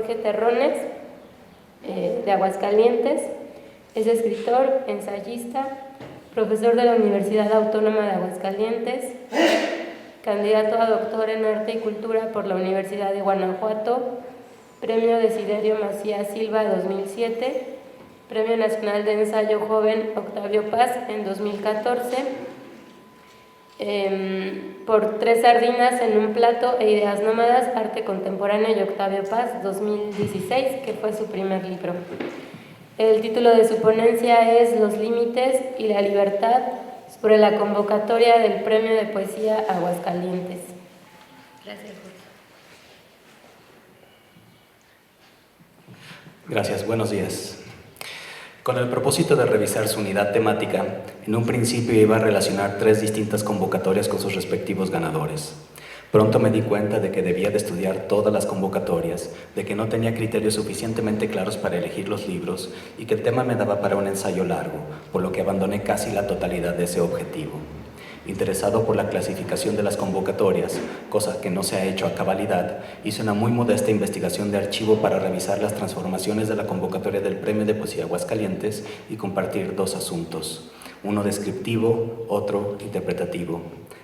Jorge Terrones, de Aguascalientes. Es escritor, ensayista, profesor de la Universidad Autónoma de Aguascalientes, candidato a doctor en Arte y Cultura por la Universidad de Guanajuato, Premio Desiderio Macías Silva 2007, Premio Nacional de Ensayo Joven Octavio Paz en 2014, por Tres sardinas en un plato e Ideas nómadas, Arte Contemporáneo y Octavio Paz 2016, que fue su primer libro. El título de su ponencia es Los límites y la libertad sobre la convocatoria del Premio de Poesía Aguascalientes. Gracias, Jorge. Gracias, buenos días. Con el propósito de revisar su unidad temática, en un principio iba a relacionar 3 distintas convocatorias con sus respectivos ganadores. Pronto me di cuenta de que debía de estudiar todas las convocatorias, de que no tenía criterios suficientemente claros para elegir los libros y que el tema me daba para un ensayo largo, por lo que abandoné casi la totalidad de ese objetivo. Interesado por la clasificación de las convocatorias, cosa que no se ha hecho a cabalidad, hice una muy modesta investigación de archivo para revisar las transformaciones de la convocatoria del Premio de Poesía Aguascalientes y compartir 2 asuntos, uno descriptivo, otro interpretativo.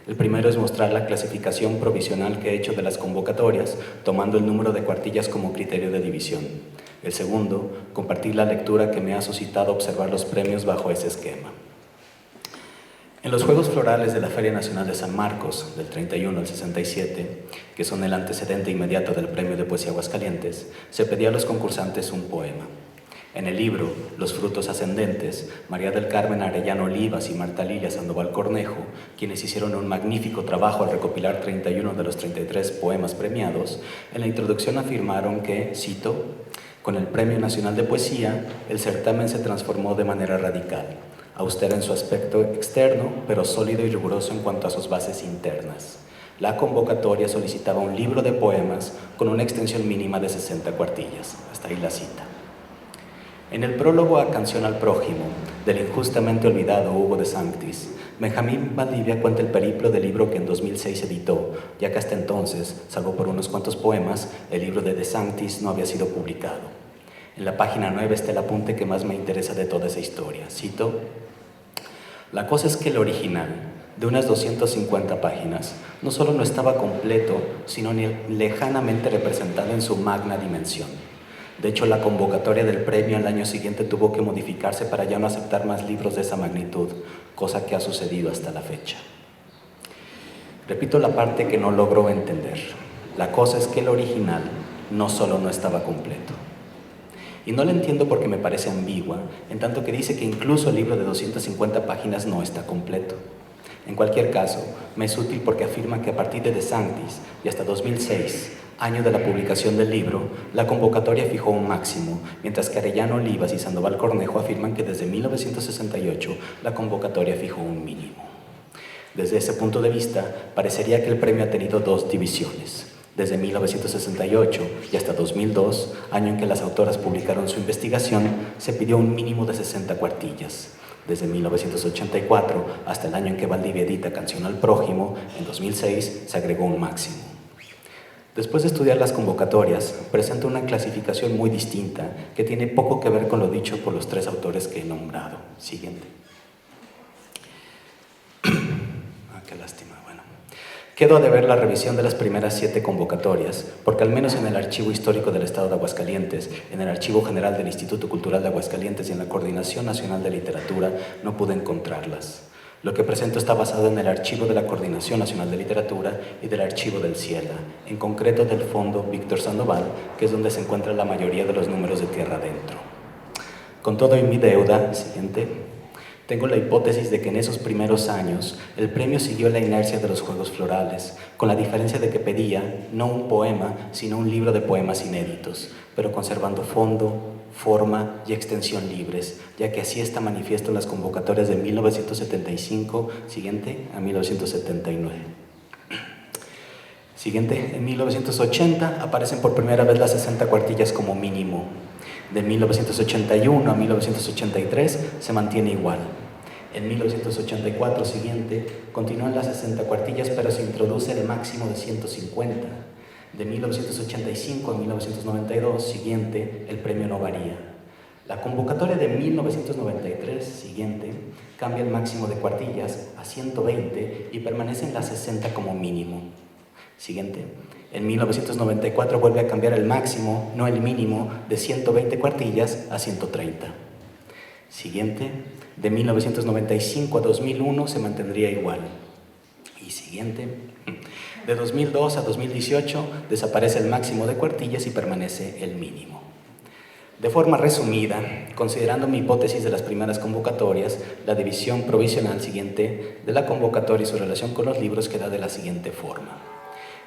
El primero es mostrar la clasificación provisional que he hecho de las convocatorias, tomando el número de cuartillas como criterio de división. El segundo, compartir la lectura que me ha suscitado observar los premios bajo ese esquema. En los Juegos Florales de la Feria Nacional de San Marcos, del 31 al 67, que son el antecedente inmediato del Premio de Poesía Aguascalientes, se pedía a los concursantes un poema. En el libro Los frutos ascendentes, María del Carmen Arellano Olivas y Marta Lilia Sandoval Cornejo, quienes hicieron un magnífico trabajo al recopilar 31 de los 33 poemas premiados, en la introducción afirmaron que, cito, con el Premio Nacional de Poesía, el certamen se transformó de manera radical, austero en su aspecto externo, pero sólido y riguroso en cuanto a sus bases internas. La convocatoria solicitaba un libro de poemas con una extensión mínima de 60 cuartillas. Hasta ahí la cita. En el prólogo a Canción al Prójimo, del injustamente olvidado Hugo de Sanctis, Benjamín Valdivia cuenta el periplo del libro que en 2006 editó, ya que hasta entonces, salvo por unos cuantos poemas, el libro de Sanctis no había sido publicado. En la página 9 está el apunte que más me interesa de toda esa historia. Cito: la cosa es que el original, de unas 250 páginas, no solo no estaba completo, sino ni lejanamente representado en su magna dimensión. De hecho, la convocatoria del premio al año siguiente tuvo que modificarse para ya no aceptar más libros de esa magnitud, cosa que ha sucedido hasta la fecha. Repito la parte que no logro entender. La cosa es que el original no solo no estaba completo. Y no la entiendo porque me parece ambigua, en tanto que dice que incluso el libro de 250 páginas no está completo. En cualquier caso, me es útil porque afirma que a partir de Sanctis y hasta 2006, año de la publicación del libro, la convocatoria fijó un máximo, mientras que Arellano Olivas y Sandoval Cornejo afirman que desde 1968 la convocatoria fijó un mínimo. Desde ese punto de vista, parecería que el premio ha tenido 2 divisiones. Desde 1968 y hasta 2002, año en que las autoras publicaron su investigación, se pidió un mínimo de 60 cuartillas. Desde 1984 hasta el año en que Valdivia edita Canción al Prójimo, en 2006, se agregó un máximo. Después de estudiar las convocatorias, presento una clasificación muy distinta que tiene poco que ver con lo dicho por los 3 autores que he nombrado. Siguiente. Qué lástima. Quedo a deber la revisión de las primeras 7 convocatorias, porque al menos en el Archivo Histórico del Estado de Aguascalientes, en el Archivo General del Instituto Cultural de Aguascalientes y en la Coordinación Nacional de Literatura no pude encontrarlas. Lo que presento está basado en el archivo de la Coordinación Nacional de Literatura y del archivo del CIELA, en concreto del Fondo Víctor Sandoval, que es donde se encuentra la mayoría de los números de Tierra Adentro. Con todo y mi deuda, siguiente, tengo la hipótesis de que en esos primeros años el premio siguió la inercia de los Juegos Florales, con la diferencia de que pedía no un poema, sino un libro de poemas inéditos, pero conservando fondo, forma y extensión libres, ya que así está manifiesto en las convocatorias de 1975, siguiente, a 1979. Siguiente, en 1980 aparecen por primera vez las 60 cuartillas como mínimo. De 1981 a 1983 se mantiene igual. En 1984 siguiente continúan las 60 cuartillas, pero se introduce el máximo de 150. De 1985 a 1992, siguiente, el premio no varía. La convocatoria de 1993, siguiente, cambia el máximo de cuartillas a 120 y permanece en las 60 como mínimo. Siguiente. En 1994 vuelve a cambiar el máximo, no el mínimo, de 120 cuartillas a 130. Siguiente. De 1995 a 2001 se mantendría igual. Y siguiente. De 2002 a 2018 desaparece el máximo de cuartillas y permanece el mínimo. De forma resumida, considerando mi hipótesis de las primeras convocatorias, la división provisional siguiente de la convocatoria y su relación con los libros queda de la siguiente forma.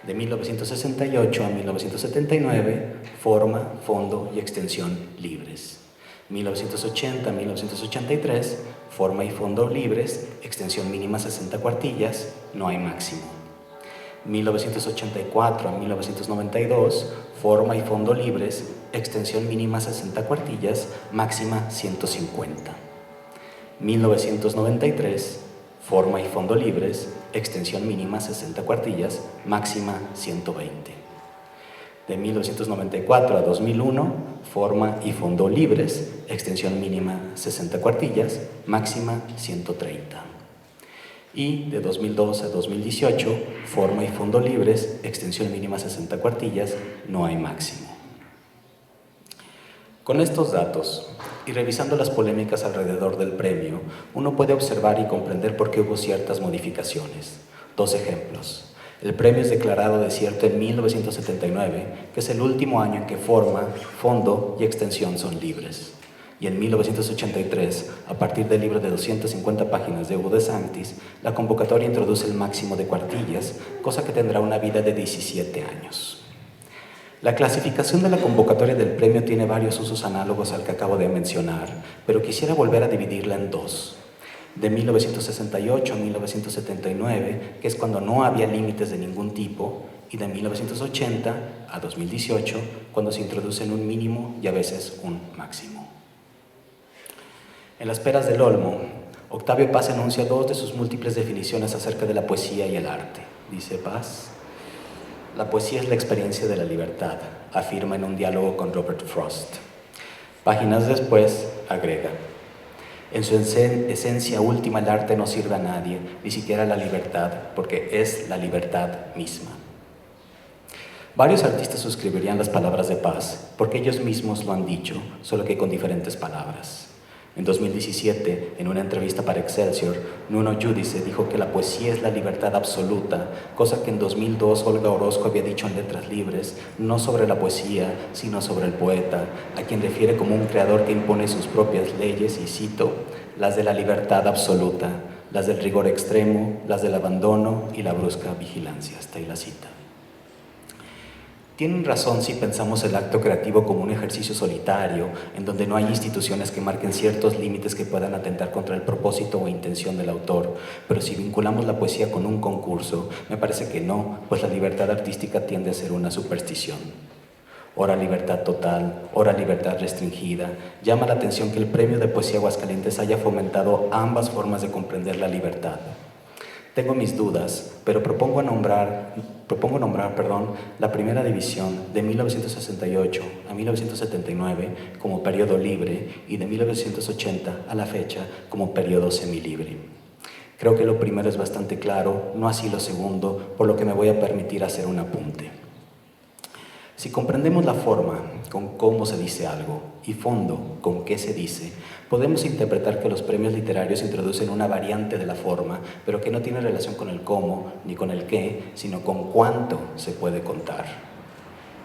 De 1968 a 1979, forma, fondo y extensión libres. 1980 a 1983, forma y fondo libres, extensión mínima 60 cuartillas, no hay máximo. 1984 a 1992, forma y fondo libres, extensión mínima 60 cuartillas, máxima 150. 1993, forma y fondo libres, extensión mínima 60 cuartillas, máxima 120. De 1994 a 2001, forma y fondo libres, extensión mínima 60 cuartillas, máxima 130. Y de 2002 a 2018, forma y fondo libres, extensión mínima 60 cuartillas, no hay máximo. Con estos datos, y revisando las polémicas alrededor del premio, uno puede observar y comprender por qué hubo ciertas modificaciones. Dos ejemplos. El premio es declarado desierto en 1979, que es el último año en que forma, fondo y extensión son libres. Y en 1983, a partir del libro de 250 páginas de Hugo de Sanctis, la convocatoria introduce el máximo de cuartillas, cosa que tendrá una vida de 17 años. La clasificación de la convocatoria del premio tiene varios usos análogos al que acabo de mencionar, pero quisiera volver a dividirla en dos. De 1968 a 1979, que es cuando no había límites de ningún tipo, y de 1980 a 2018, cuando se introducen un mínimo y a veces un máximo. En Las peras del olmo, Octavio Paz enuncia dos de sus múltiples definiciones acerca de la poesía y el arte. Dice Paz: la poesía es la experiencia de la libertad, afirma en un diálogo con Robert Frost. Páginas después, agrega: en su esencia última el arte no sirve a nadie, ni siquiera a la libertad, porque es la libertad misma. Varios artistas suscribirían las palabras de Paz, porque ellos mismos lo han dicho, solo que con diferentes palabras. En 2017, en una entrevista para Excelsior, Nuno Giudice dijo que la poesía es la libertad absoluta, cosa que en 2002 Olga Orozco había dicho en Letras Libres, no sobre la poesía, sino sobre el poeta, a quien refiere como un creador que impone sus propias leyes, y cito: las de la libertad absoluta, las del rigor extremo, las del abandono y la brusca vigilancia. Hasta ahí la cita. Tienen razón si pensamos el acto creativo como un ejercicio solitario, en donde no hay instituciones que marquen ciertos límites que puedan atentar contra el propósito o intención del autor, pero si vinculamos la poesía con un concurso, me parece que no, pues la libertad artística tiende a ser una superstición. Ora libertad total, ora libertad restringida. Llama la atención que el Premio de Poesía Aguascalientes haya fomentado ambas formas de comprender la libertad. Tengo mis dudas, pero propongo nombrar la primera división de 1968 a 1979 como periodo libre y de 1980 a la fecha como periodo semilibre. Creo que lo primero es bastante claro, no así lo segundo, por lo que me voy a permitir hacer un apunte. Si comprendemos la forma con cómo se dice algo y fondo con qué se dice, podemos interpretar que los premios literarios introducen una variante de la forma, pero que no tiene relación con el cómo ni con el qué, sino con cuánto se puede contar.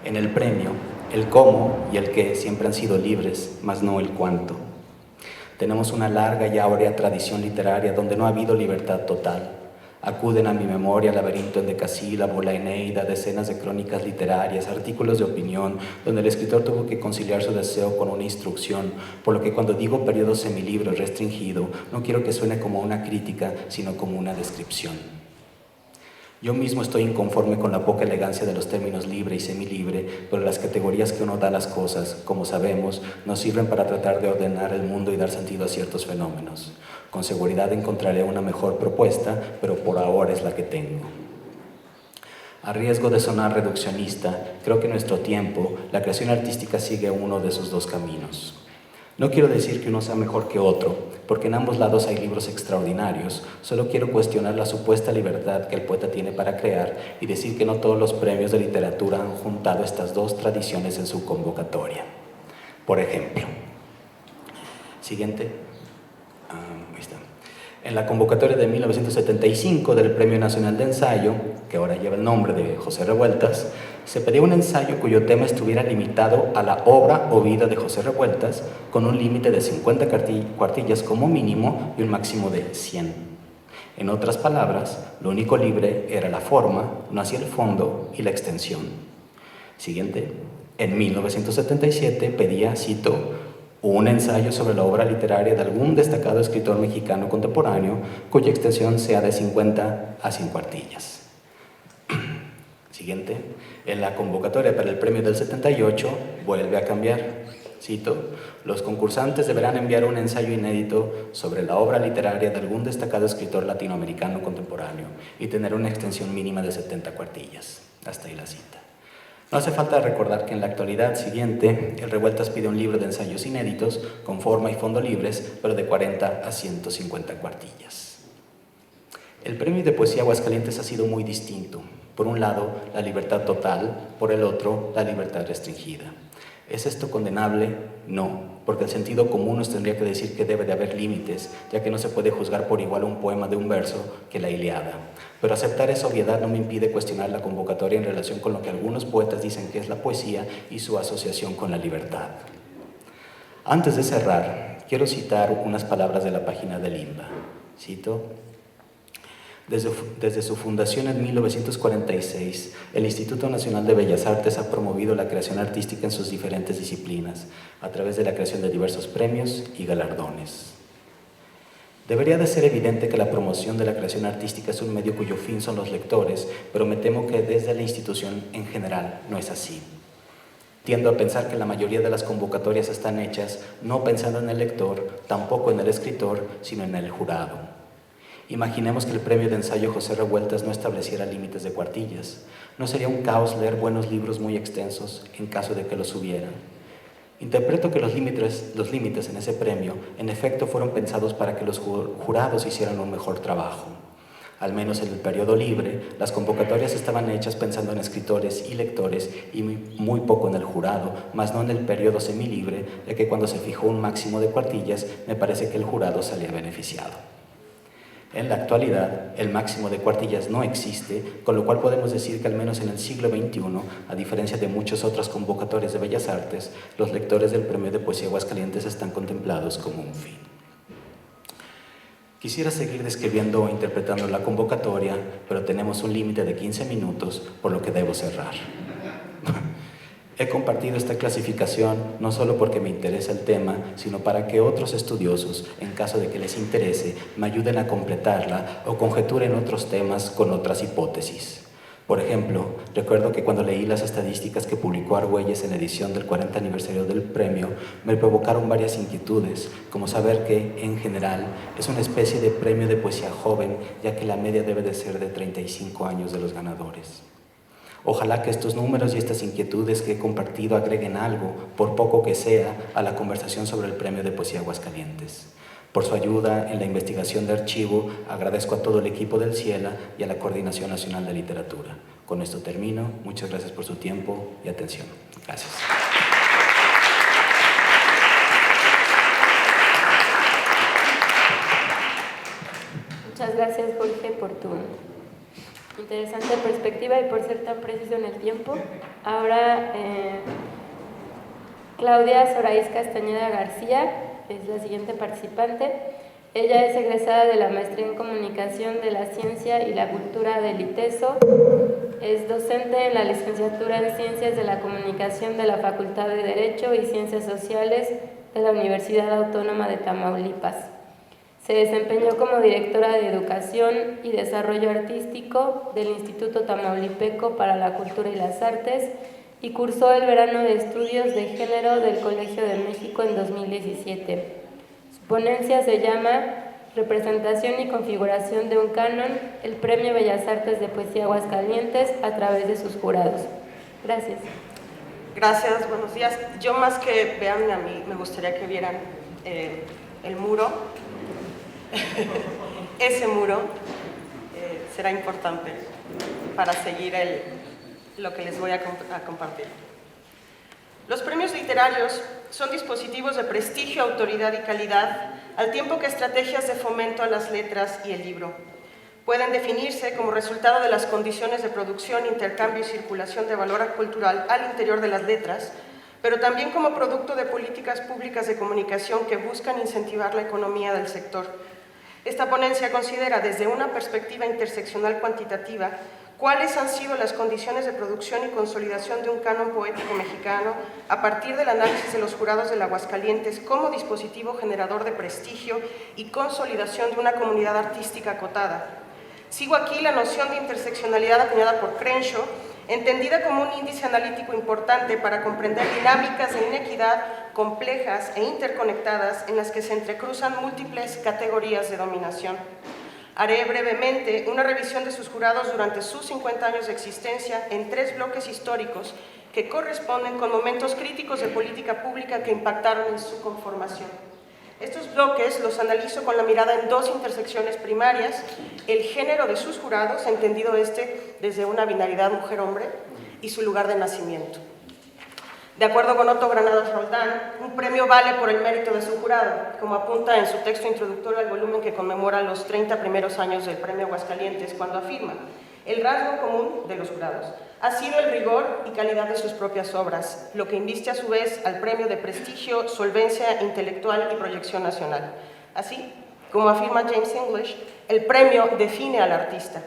En el premio, el cómo y el qué siempre han sido libres, mas no el cuánto. Tenemos una larga y áurea tradición literaria donde no ha habido libertad total. Acuden a mi memoria Laberinto en Decasílabo, La Eneida, decenas de crónicas literarias, artículos de opinión, donde el escritor tuvo que conciliar su deseo con una instrucción, por lo que cuando digo periodo semilibre restringido, no quiero que suene como una crítica, sino como una descripción. Yo mismo estoy inconforme con la poca elegancia de los términos libre y semilibre, pero las categorías que uno da a las cosas, como sabemos, nos sirven para tratar de ordenar el mundo y dar sentido a ciertos fenómenos. Con seguridad encontraré una mejor propuesta, pero por ahora es la que tengo. A riesgo de sonar reduccionista, creo que en nuestro tiempo la creación artística sigue uno de sus dos caminos. No quiero decir que uno sea mejor que otro, porque en ambos lados hay libros extraordinarios. Solo quiero cuestionar la supuesta libertad que el poeta tiene para crear y decir que no todos los premios de literatura han juntado estas dos tradiciones en su convocatoria. Por ejemplo, siguiente. Ahí está. En la convocatoria de 1975 del Premio Nacional de Ensayo, que ahora lleva el nombre de José Revueltas, se pedía un ensayo cuyo tema estuviera limitado a la obra o vida de José Revueltas, con un límite de 50 cuartillas como mínimo y un máximo de 100. En otras palabras, lo único libre era la forma, no así el fondo y la extensión. Siguiente. En 1977 pedía, cito, un ensayo sobre la obra literaria de algún destacado escritor mexicano contemporáneo cuya extensión sea de 50 a 100 cuartillas. Siguiente. En la convocatoria para el premio del 78 vuelve a cambiar. Cito, los concursantes deberán enviar un ensayo inédito sobre la obra literaria de algún destacado escritor latinoamericano contemporáneo y tener una extensión mínima de 70 cuartillas. Hasta ahí la cita. No hace falta recordar que en la actualidad siguiente, el Revueltas pide un libro de ensayos inéditos con forma y fondo libres, pero de 40 a 150 cuartillas. El premio de poesía Aguascalientes ha sido muy distinto. Por un lado, la libertad total, por el otro, la libertad restringida. ¿Es esto condenable? No, porque el sentido común nos tendría que decir que debe de haber límites, ya que no se puede juzgar por igual un poema de un verso que la Ilíada. Pero aceptar esa obviedad no me impide cuestionar la convocatoria en relación con lo que algunos poetas dicen que es la poesía y su asociación con la libertad. Antes de cerrar, quiero citar unas palabras de la página del INBA. Cito: Desde su fundación en 1946, el Instituto Nacional de Bellas Artes ha promovido la creación artística en sus diferentes disciplinas, a través de la creación de diversos premios y galardones. Debería de ser evidente que la promoción de la creación artística es un medio cuyo fin son los lectores, pero me temo que desde la institución en general no es así. Tiendo a pensar que la mayoría de las convocatorias están hechas no pensando en el lector, tampoco en el escritor, sino en el jurado. Imaginemos que el premio de ensayo José Revueltas no estableciera límites de cuartillas. ¿No sería un caos leer buenos libros muy extensos en caso de que los hubiera? Interpreto que los límites en ese premio, en efecto, fueron pensados para que los jurados hicieran un mejor trabajo. Al menos en el periodo libre, las convocatorias estaban hechas pensando en escritores y lectores y muy poco en el jurado, más no en el periodo semilibre, ya que cuando se fijó un máximo de cuartillas, me parece que el jurado salía beneficiado. En la actualidad, el máximo de cuartillas no existe, con lo cual podemos decir que al menos en el siglo XXI, a diferencia de muchas otras convocatorias de Bellas Artes, los lectores del Premio de Poesía Aguascalientes están contemplados como un fin. Quisiera seguir describiendo o interpretando la convocatoria, pero tenemos un límite de 15 minutos, por lo que debo cerrar. He compartido esta clasificación no solo porque me interesa el tema, sino para que otros estudiosos, en caso de que les interese, me ayuden a completarla o conjeturen otros temas con otras hipótesis. Por ejemplo, recuerdo que cuando leí las estadísticas que publicó Argüelles en la edición del 40 aniversario del premio, me provocaron varias inquietudes, como saber que, en general, es una especie de premio de poesía joven, ya que la media debe de ser de 35 años de los ganadores. Ojalá que estos números y estas inquietudes que he compartido agreguen algo, por poco que sea, a la conversación sobre el Premio de Poesía Aguascalientes. Por su ayuda en la investigación de archivo, agradezco a todo el equipo del CIELA y a la Coordinación Nacional de Literatura. Con esto termino. Muchas gracias por su tiempo y atención. Gracias. Muchas gracias, Jorge, por tu interesante perspectiva y por ser tan preciso en el tiempo. Ahora, Claudia Soraíz Castañeda García es la siguiente participante. Ella es egresada de la Maestría en Comunicación de la Ciencia y la Cultura del ITESO. Es docente en la Licenciatura en Ciencias de la Comunicación de la Facultad de Derecho y Ciencias Sociales de la Universidad Autónoma de Tamaulipas. Se desempeñó como directora de Educación y Desarrollo Artístico del Instituto Tamaulipeco para la Cultura y las Artes y cursó el verano de Estudios de Género del Colegio de México en 2017. Su ponencia se llama representación y configuración de un canon, el Premio Bellas Artes de Poesía Aguascalientes a través de sus jurados. Gracias. Gracias, buenos días. Yo más que veanme a mí, me gustaría que vieran el muro. Ese muro será importante para seguir lo que les voy a compartir. Los premios literarios son dispositivos de prestigio, autoridad y calidad, al tiempo que estrategias de fomento a las letras y el libro. Pueden definirse como resultado de las condiciones de producción, intercambio y circulación de valor cultural al interior de las letras, pero también como producto de políticas públicas de comunicación que buscan incentivar la economía del sector. Esta ponencia considera desde una perspectiva interseccional cuantitativa cuáles han sido las condiciones de producción y consolidación de un canon poético mexicano a partir del análisis de los jurados del Aguascalientes como dispositivo generador de prestigio y consolidación de una comunidad artística acotada. Sigo aquí la noción de interseccionalidad acuñada por Crenshaw, entendida como un índice analítico importante para comprender dinámicas de inequidad complejas e interconectadas en las que se entrecruzan múltiples categorías de dominación. Haré brevemente una revisión de sus jurados durante sus 50 años de existencia en 3 bloques históricos que corresponden con momentos críticos de política pública que impactaron en su conformación. Estos bloques los analizo con la mirada en 2 intersecciones primarias: el género de sus jurados, entendido desde una binaridad mujer-hombre, y su lugar de nacimiento. De acuerdo con Otto Granados Roldán, un premio vale por el mérito de su jurado, como apunta en su texto introductorio al volumen que conmemora los 30 primeros años del Premio Aguascalientes, cuando afirma: el rasgo común de los jurados ha sido el rigor y calidad de sus propias obras, lo que inviste a su vez al premio de prestigio, solvencia intelectual y proyección nacional. Así, como afirma James English, el premio define al artista.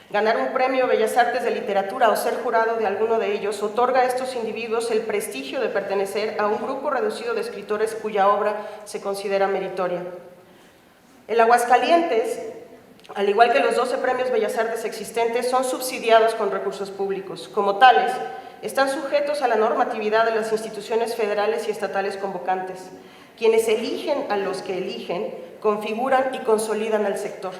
Ganar un premio Bellas Artes de Literatura o ser jurado de alguno de ellos otorga a estos individuos el prestigio de pertenecer a un grupo reducido de escritores cuya obra se considera meritoria. El Aguascalientes, al igual que los 12 premios Bellas Artes existentes, son subsidiados con recursos públicos. Como tales, están sujetos a la normatividad de las instituciones federales y estatales convocantes. Quienes eligen a los que eligen, configuran y consolidan al sector.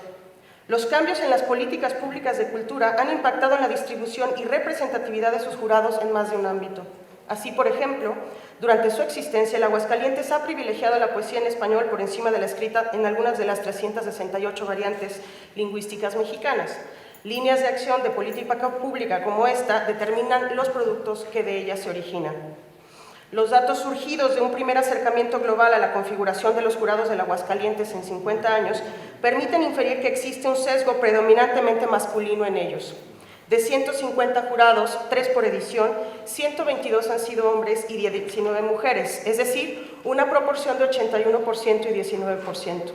Los cambios en las políticas públicas de cultura han impactado en la distribución y representatividad de sus jurados en más de un ámbito. Así, por ejemplo, durante su existencia, el Aguascalientes ha privilegiado la poesía en español por encima de la escrita en algunas de las 368 variantes lingüísticas mexicanas. Líneas de acción de política pública como esta determinan los productos que de ella se originan. Los datos surgidos de un primer acercamiento global a la configuración de los jurados del Aguascalientes en 50 años permiten inferir que existe un sesgo predominantemente masculino en ellos. De 150 jurados, 3 por edición, 122 han sido hombres y 19 mujeres, es decir, una proporción de 81% y 19%.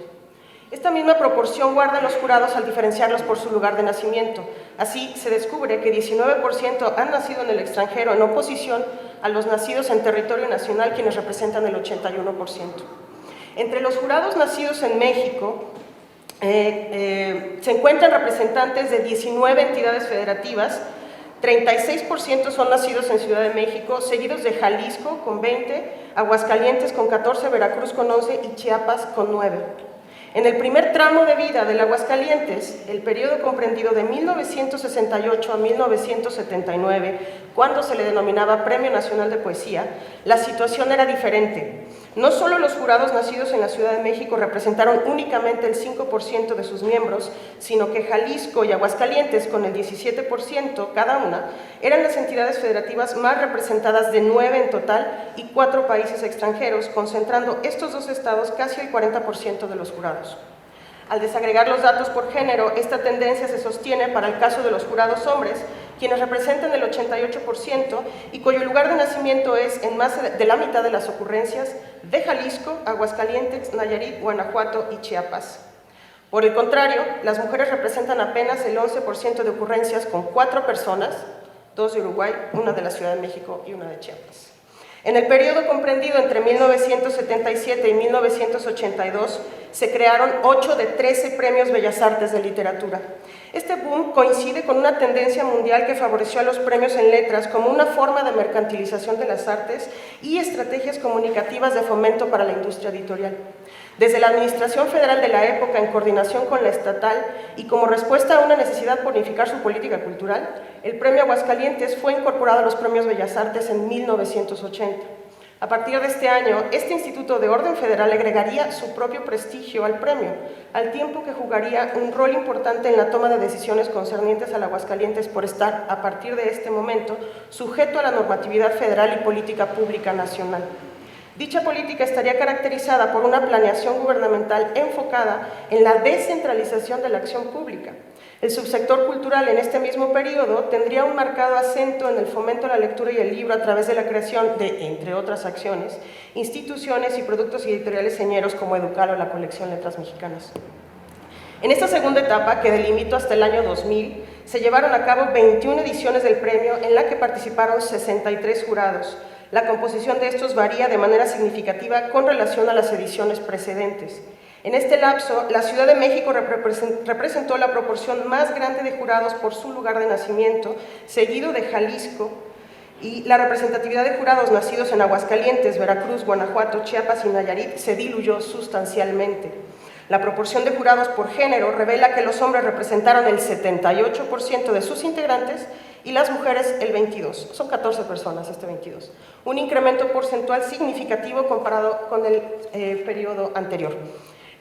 Esta misma proporción guarda los jurados al diferenciarlos por su lugar de nacimiento. Así, se descubre que 19% han nacido en el extranjero, en oposición a los nacidos en territorio nacional, quienes representan el 81%. Entre los jurados nacidos en México, se encuentran representantes de 19 entidades federativas, 36% son nacidos en Ciudad de México, seguidos de Jalisco con 20, Aguascalientes con 14, Veracruz con 11 y Chiapas con 9. En el primer tramo de vida del Aguascalientes, el periodo comprendido de 1968 a 1979, cuando se le denominaba Premio Nacional de Poesía, la situación era diferente. No solo los jurados nacidos en la Ciudad de México representaron únicamente el 5% de sus miembros, sino que Jalisco y Aguascalientes, con el 17% cada una, eran las entidades federativas más representadas de 9 en total y 4 países extranjeros, concentrando estos 2 estados casi el 40% de los jurados. Al desagregar los datos por género, esta tendencia se sostiene para el caso de los jurados hombres, quienes representan el 88% y cuyo lugar de nacimiento es en más de la mitad de las ocurrencias de Jalisco, Aguascalientes, Nayarit, Guanajuato y Chiapas. Por el contrario, las mujeres representan apenas el 11% de ocurrencias con 4 personas, 2 de Uruguay, 1 de la Ciudad de México y 1 de Chiapas. En el periodo comprendido entre 1977 y 1982, se crearon 8 de 13 premios Bellas Artes de Literatura. Este boom coincide con una tendencia mundial que favoreció a los premios en letras como una forma de mercantilización de las artes y estrategias comunicativas de fomento para la industria editorial. Desde la Administración Federal de la época, en coordinación con la estatal y como respuesta a una necesidad por unificar su política cultural, el Premio Aguascalientes fue incorporado a los Premios Bellas Artes en 1980. A partir de este año, este instituto de orden federal agregaría su propio prestigio al premio, al tiempo que jugaría un rol importante en la toma de decisiones concernientes al Aguascalientes por estar, a partir de este momento, sujeto a la normatividad federal y política pública nacional. Dicha política estaría caracterizada por una planeación gubernamental enfocada en la descentralización de la acción pública. El subsector cultural en este mismo periodo tendría un marcado acento en el fomento de la lectura y el libro a través de la creación de, entre otras acciones, instituciones y productos editoriales señeros como Educal o la colección Letras Mexicanas. En esta segunda etapa, que delimitó hasta el año 2000, se llevaron a cabo 21 ediciones del premio en la que participaron 63 jurados. La composición de estos varía de manera significativa con relación a las ediciones precedentes. En este lapso, la Ciudad de México representó la proporción más grande de jurados por su lugar de nacimiento, seguido de Jalisco, y la representatividad de jurados nacidos en Aguascalientes, Veracruz, Guanajuato, Chiapas y Nayarit se diluyó sustancialmente. La proporción de jurados por género revela que los hombres representaron el 78% de sus integrantes y las mujeres el 22%. Son 14 personas este 22%. Un incremento porcentual significativo comparado con el periodo anterior.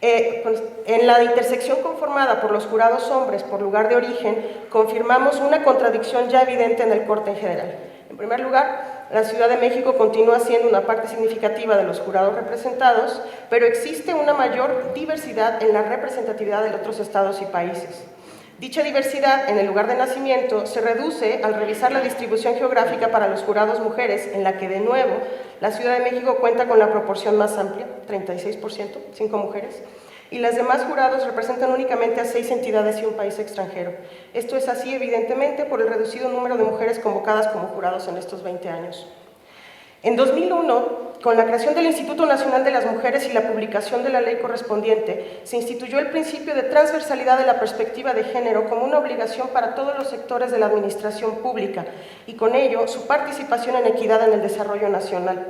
En la intersección conformada por los jurados hombres por lugar de origen, confirmamos una contradicción ya evidente en el corte en general. En primer lugar, la Ciudad de México continúa siendo una parte significativa de los jurados representados, pero existe una mayor diversidad en la representatividad de otros estados y países. Dicha diversidad en el lugar de nacimiento se reduce al revisar la distribución geográfica para los jurados mujeres, en la que de nuevo la Ciudad de México cuenta con la proporción más amplia, 36%, 5 mujeres, y las demás jurados representan únicamente a 6 entidades y un país extranjero. Esto es así evidentemente por el reducido número de mujeres convocadas como jurados en estos 20 años. En 2001, con la creación del Instituto Nacional de las Mujeres y la publicación de la ley correspondiente, se instituyó el principio de transversalidad de la perspectiva de género como una obligación para todos los sectores de la administración pública y con ello su participación en equidad en el desarrollo nacional.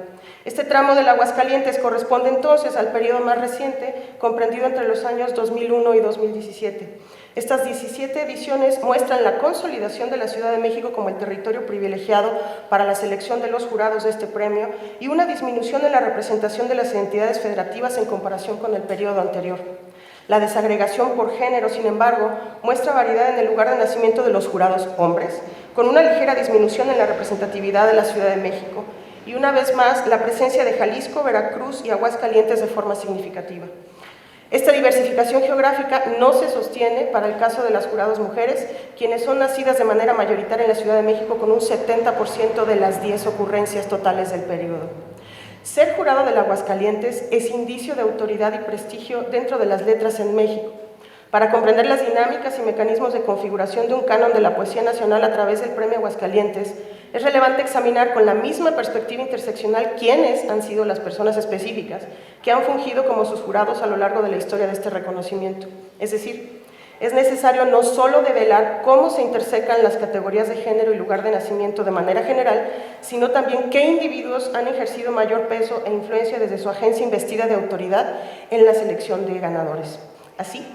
Este tramo del Aguascalientes corresponde entonces al periodo más reciente, comprendido entre los años 2001 y 2017. Estas 17 ediciones muestran la consolidación de la Ciudad de México como el territorio privilegiado para la selección de los jurados de este premio y una disminución en la representación de las entidades federativas en comparación con el periodo anterior. La desagregación por género, sin embargo, muestra variedad en el lugar de nacimiento de los jurados hombres, con una ligera disminución en la representatividad de la Ciudad de México y una vez más la presencia de Jalisco, Veracruz y Aguascalientes de forma significativa. Esta diversificación geográfica no se sostiene para el caso de las jurados mujeres, quienes son nacidas de manera mayoritaria en la Ciudad de México con un 70% de las 10 ocurrencias totales del periodo. Ser jurado del Aguascalientes es indicio de autoridad y prestigio dentro de las letras en México. Para comprender las dinámicas y mecanismos de configuración de un canon de la poesía nacional a través del Premio Aguascalientes, es relevante examinar con la misma perspectiva interseccional quiénes han sido las personas específicas que han fungido como sus jurados a lo largo de la historia de este reconocimiento. Es decir, es necesario no solo develar cómo se intersecan las categorías de género y lugar de nacimiento de manera general, sino también qué individuos han ejercido mayor peso e influencia desde su agencia investida de autoridad en la selección de ganadores. Así,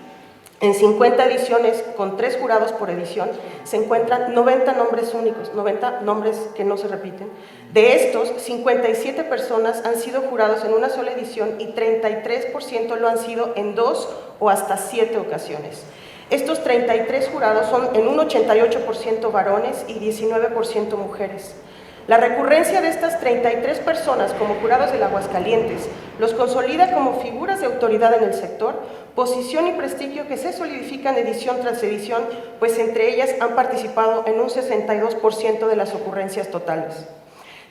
en 50 ediciones, con 3 jurados por edición, se encuentran 90 nombres únicos, 90 nombres que no se repiten. De estos, 57 personas han sido jurados en una sola edición y 33% lo han sido en 2 o hasta 7 ocasiones. Estos 33 jurados son en un 88% varones y 19% mujeres. La recurrencia de estas 33 personas como jurados del Aguascalientes los consolida como figuras de autoridad en el sector, posición y prestigio que se solidifican edición tras edición, pues entre ellas han participado en un 62% de las ocurrencias totales.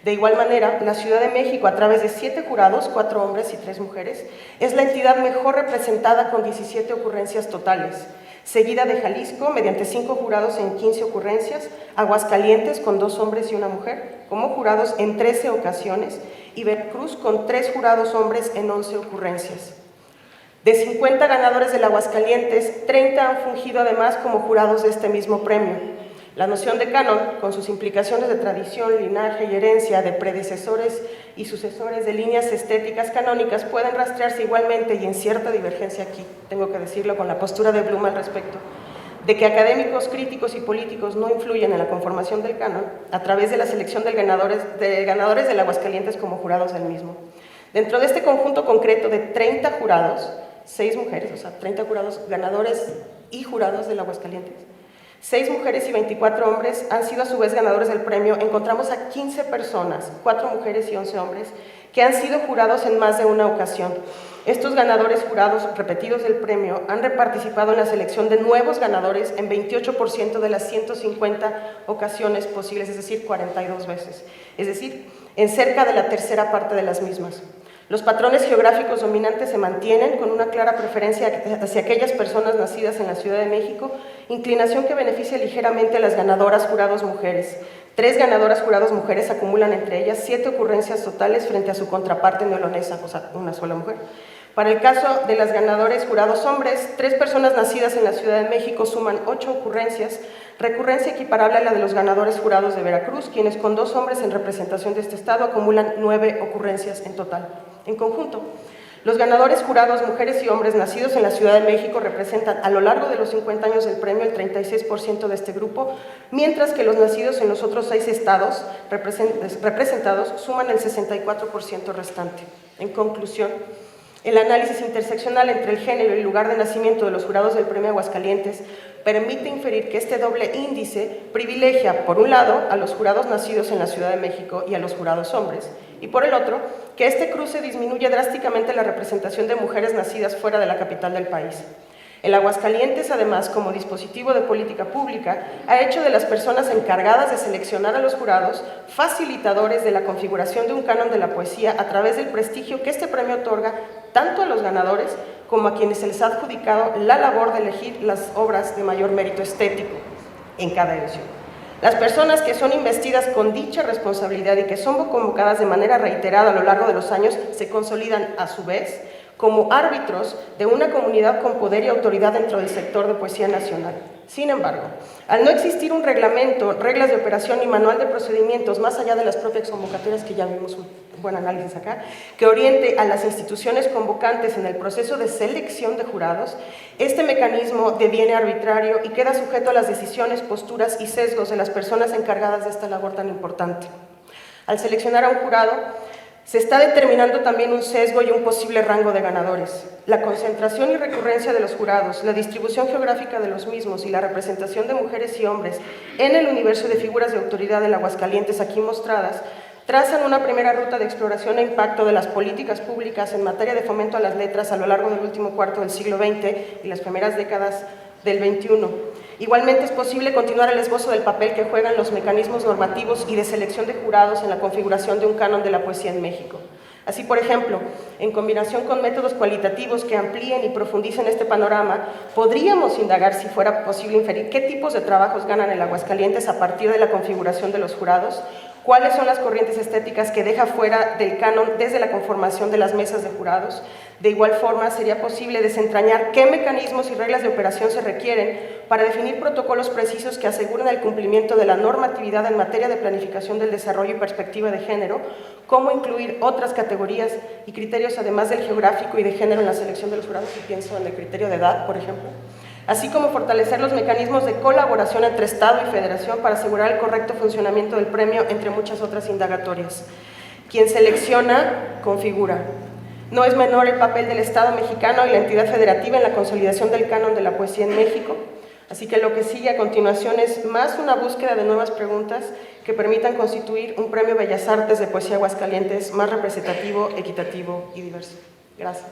De igual manera, la Ciudad de México, a través de 7 jurados, 4 hombres y 3 mujeres, es la entidad mejor representada con 17 ocurrencias totales, seguida de Jalisco, mediante 5 jurados en 15 ocurrencias, Aguascalientes con 2 hombres y 1 mujer, como jurados en 13 ocasiones, y Veracruz con 3 jurados hombres en 11 ocurrencias. De 50 ganadores del Aguascalientes, 30 han fungido además como jurados de este mismo premio. La noción de canon, con sus implicaciones de tradición, linaje y herencia de predecesores y sucesores de líneas estéticas canónicas, pueden rastrearse igualmente, y en cierta divergencia aquí, tengo que decirlo, con la postura de Bloom al respecto, de que académicos, críticos y políticos no influyen en la conformación del canon a través de la selección de ganadores del Aguascalientes como jurados del mismo. Dentro de este conjunto concreto de 30 jurados, 6 mujeres, o sea, 30 jurados ganadores y jurados del Aguascalientes, 6 mujeres y 24 hombres han sido a su vez ganadores del premio. Encontramos a 15 personas, 4 mujeres y 11 hombres, que han sido jurados en más de una ocasión. Estos ganadores jurados repetidos del premio han participado en la selección de nuevos ganadores en 28% de las 150 ocasiones posibles, es decir, 42 veces, es decir, en cerca de la tercera parte de las mismas. Los patrones geográficos dominantes se mantienen con una clara preferencia hacia aquellas personas nacidas en la Ciudad de México, inclinación que beneficia ligeramente a las ganadoras jurados mujeres. 3 ganadoras jurados mujeres acumulan entre ellas 7 ocurrencias totales frente a su contraparte neolonesa, o sea, una sola mujer. Para el caso de las ganadores jurados hombres, 3 personas nacidas en la Ciudad de México suman 8 ocurrencias, recurrencia equiparable a la de los ganadores jurados de Veracruz, quienes con 2 hombres en representación de este estado acumulan 9 ocurrencias en total. En conjunto, los ganadores jurados, mujeres y hombres nacidos en la Ciudad de México, representan a lo largo de los 50 años del premio el 36% de este grupo, mientras que los nacidos en los otros 6 estados representados suman el 64% restante. En conclusión, el análisis interseccional entre el género y el lugar de nacimiento de los jurados del Premio Aguascalientes permite inferir que este doble índice privilegia, por un lado, a los jurados nacidos en la Ciudad de México y a los jurados hombres, y por el otro, que este cruce disminuye drásticamente la representación de mujeres nacidas fuera de la capital del país. El Aguascalientes, además, como dispositivo de política pública, ha hecho de las personas encargadas de seleccionar a los jurados facilitadores de la configuración de un canon de la poesía a través del prestigio que este premio otorga tanto a los ganadores como a quienes se les ha adjudicado la labor de elegir las obras de mayor mérito estético en cada edición. Las personas que son investidas con dicha responsabilidad y que son convocadas de manera reiterada a lo largo de los años se consolidan a su vez como árbitros de una comunidad con poder y autoridad dentro del sector de poesía nacional. Sin embargo, al no existir un reglamento, reglas de operación y manual de procedimientos, más allá de las propias convocatorias, que ya vimos un buen análisis acá, que oriente a las instituciones convocantes en el proceso de selección de jurados, este mecanismo deviene arbitrario y queda sujeto a las decisiones, posturas y sesgos de las personas encargadas de esta labor tan importante. Al seleccionar a un jurado, se está determinando también un sesgo y un posible rango de ganadores. La concentración y recurrencia de los jurados, la distribución geográfica de los mismos y la representación de mujeres y hombres en el universo de figuras de autoridad del Aguascalientes aquí mostradas, trazan una primera ruta de exploración e impacto de las políticas públicas en materia de fomento a las letras a lo largo del último cuarto del siglo XX y las primeras décadas del XXI. Igualmente es posible continuar el esbozo del papel que juegan los mecanismos normativos y de selección de jurados en la configuración de un canon de la poesía en México. Así, por ejemplo, en combinación con métodos cualitativos que amplíen y profundicen este panorama, podríamos indagar, si fuera posible inferir, qué tipos de trabajos ganan el Aguascalientes a partir de la configuración de los jurados, cuáles son las corrientes estéticas que deja fuera del canon desde la conformación de las mesas de jurados. De igual forma, sería posible desentrañar qué mecanismos y reglas de operación se requieren para definir protocolos precisos que aseguren el cumplimiento de la normatividad en materia de planificación del desarrollo y perspectiva de género, cómo incluir otras categorías y criterios además del geográfico y de género en la selección de los jurados, y pienso en el criterio de edad, por ejemplo, así como fortalecer los mecanismos de colaboración entre Estado y Federación para asegurar el correcto funcionamiento del premio, entre muchas otras indagatorias. Quien selecciona, configura. No es menor el papel del Estado mexicano y la entidad federativa en la consolidación del canon de la poesía en México, así que lo que sigue a continuación es más una búsqueda de nuevas preguntas que permitan constituir un premio Bellas Artes de Poesía Aguascalientes más representativo, equitativo y diverso. Gracias.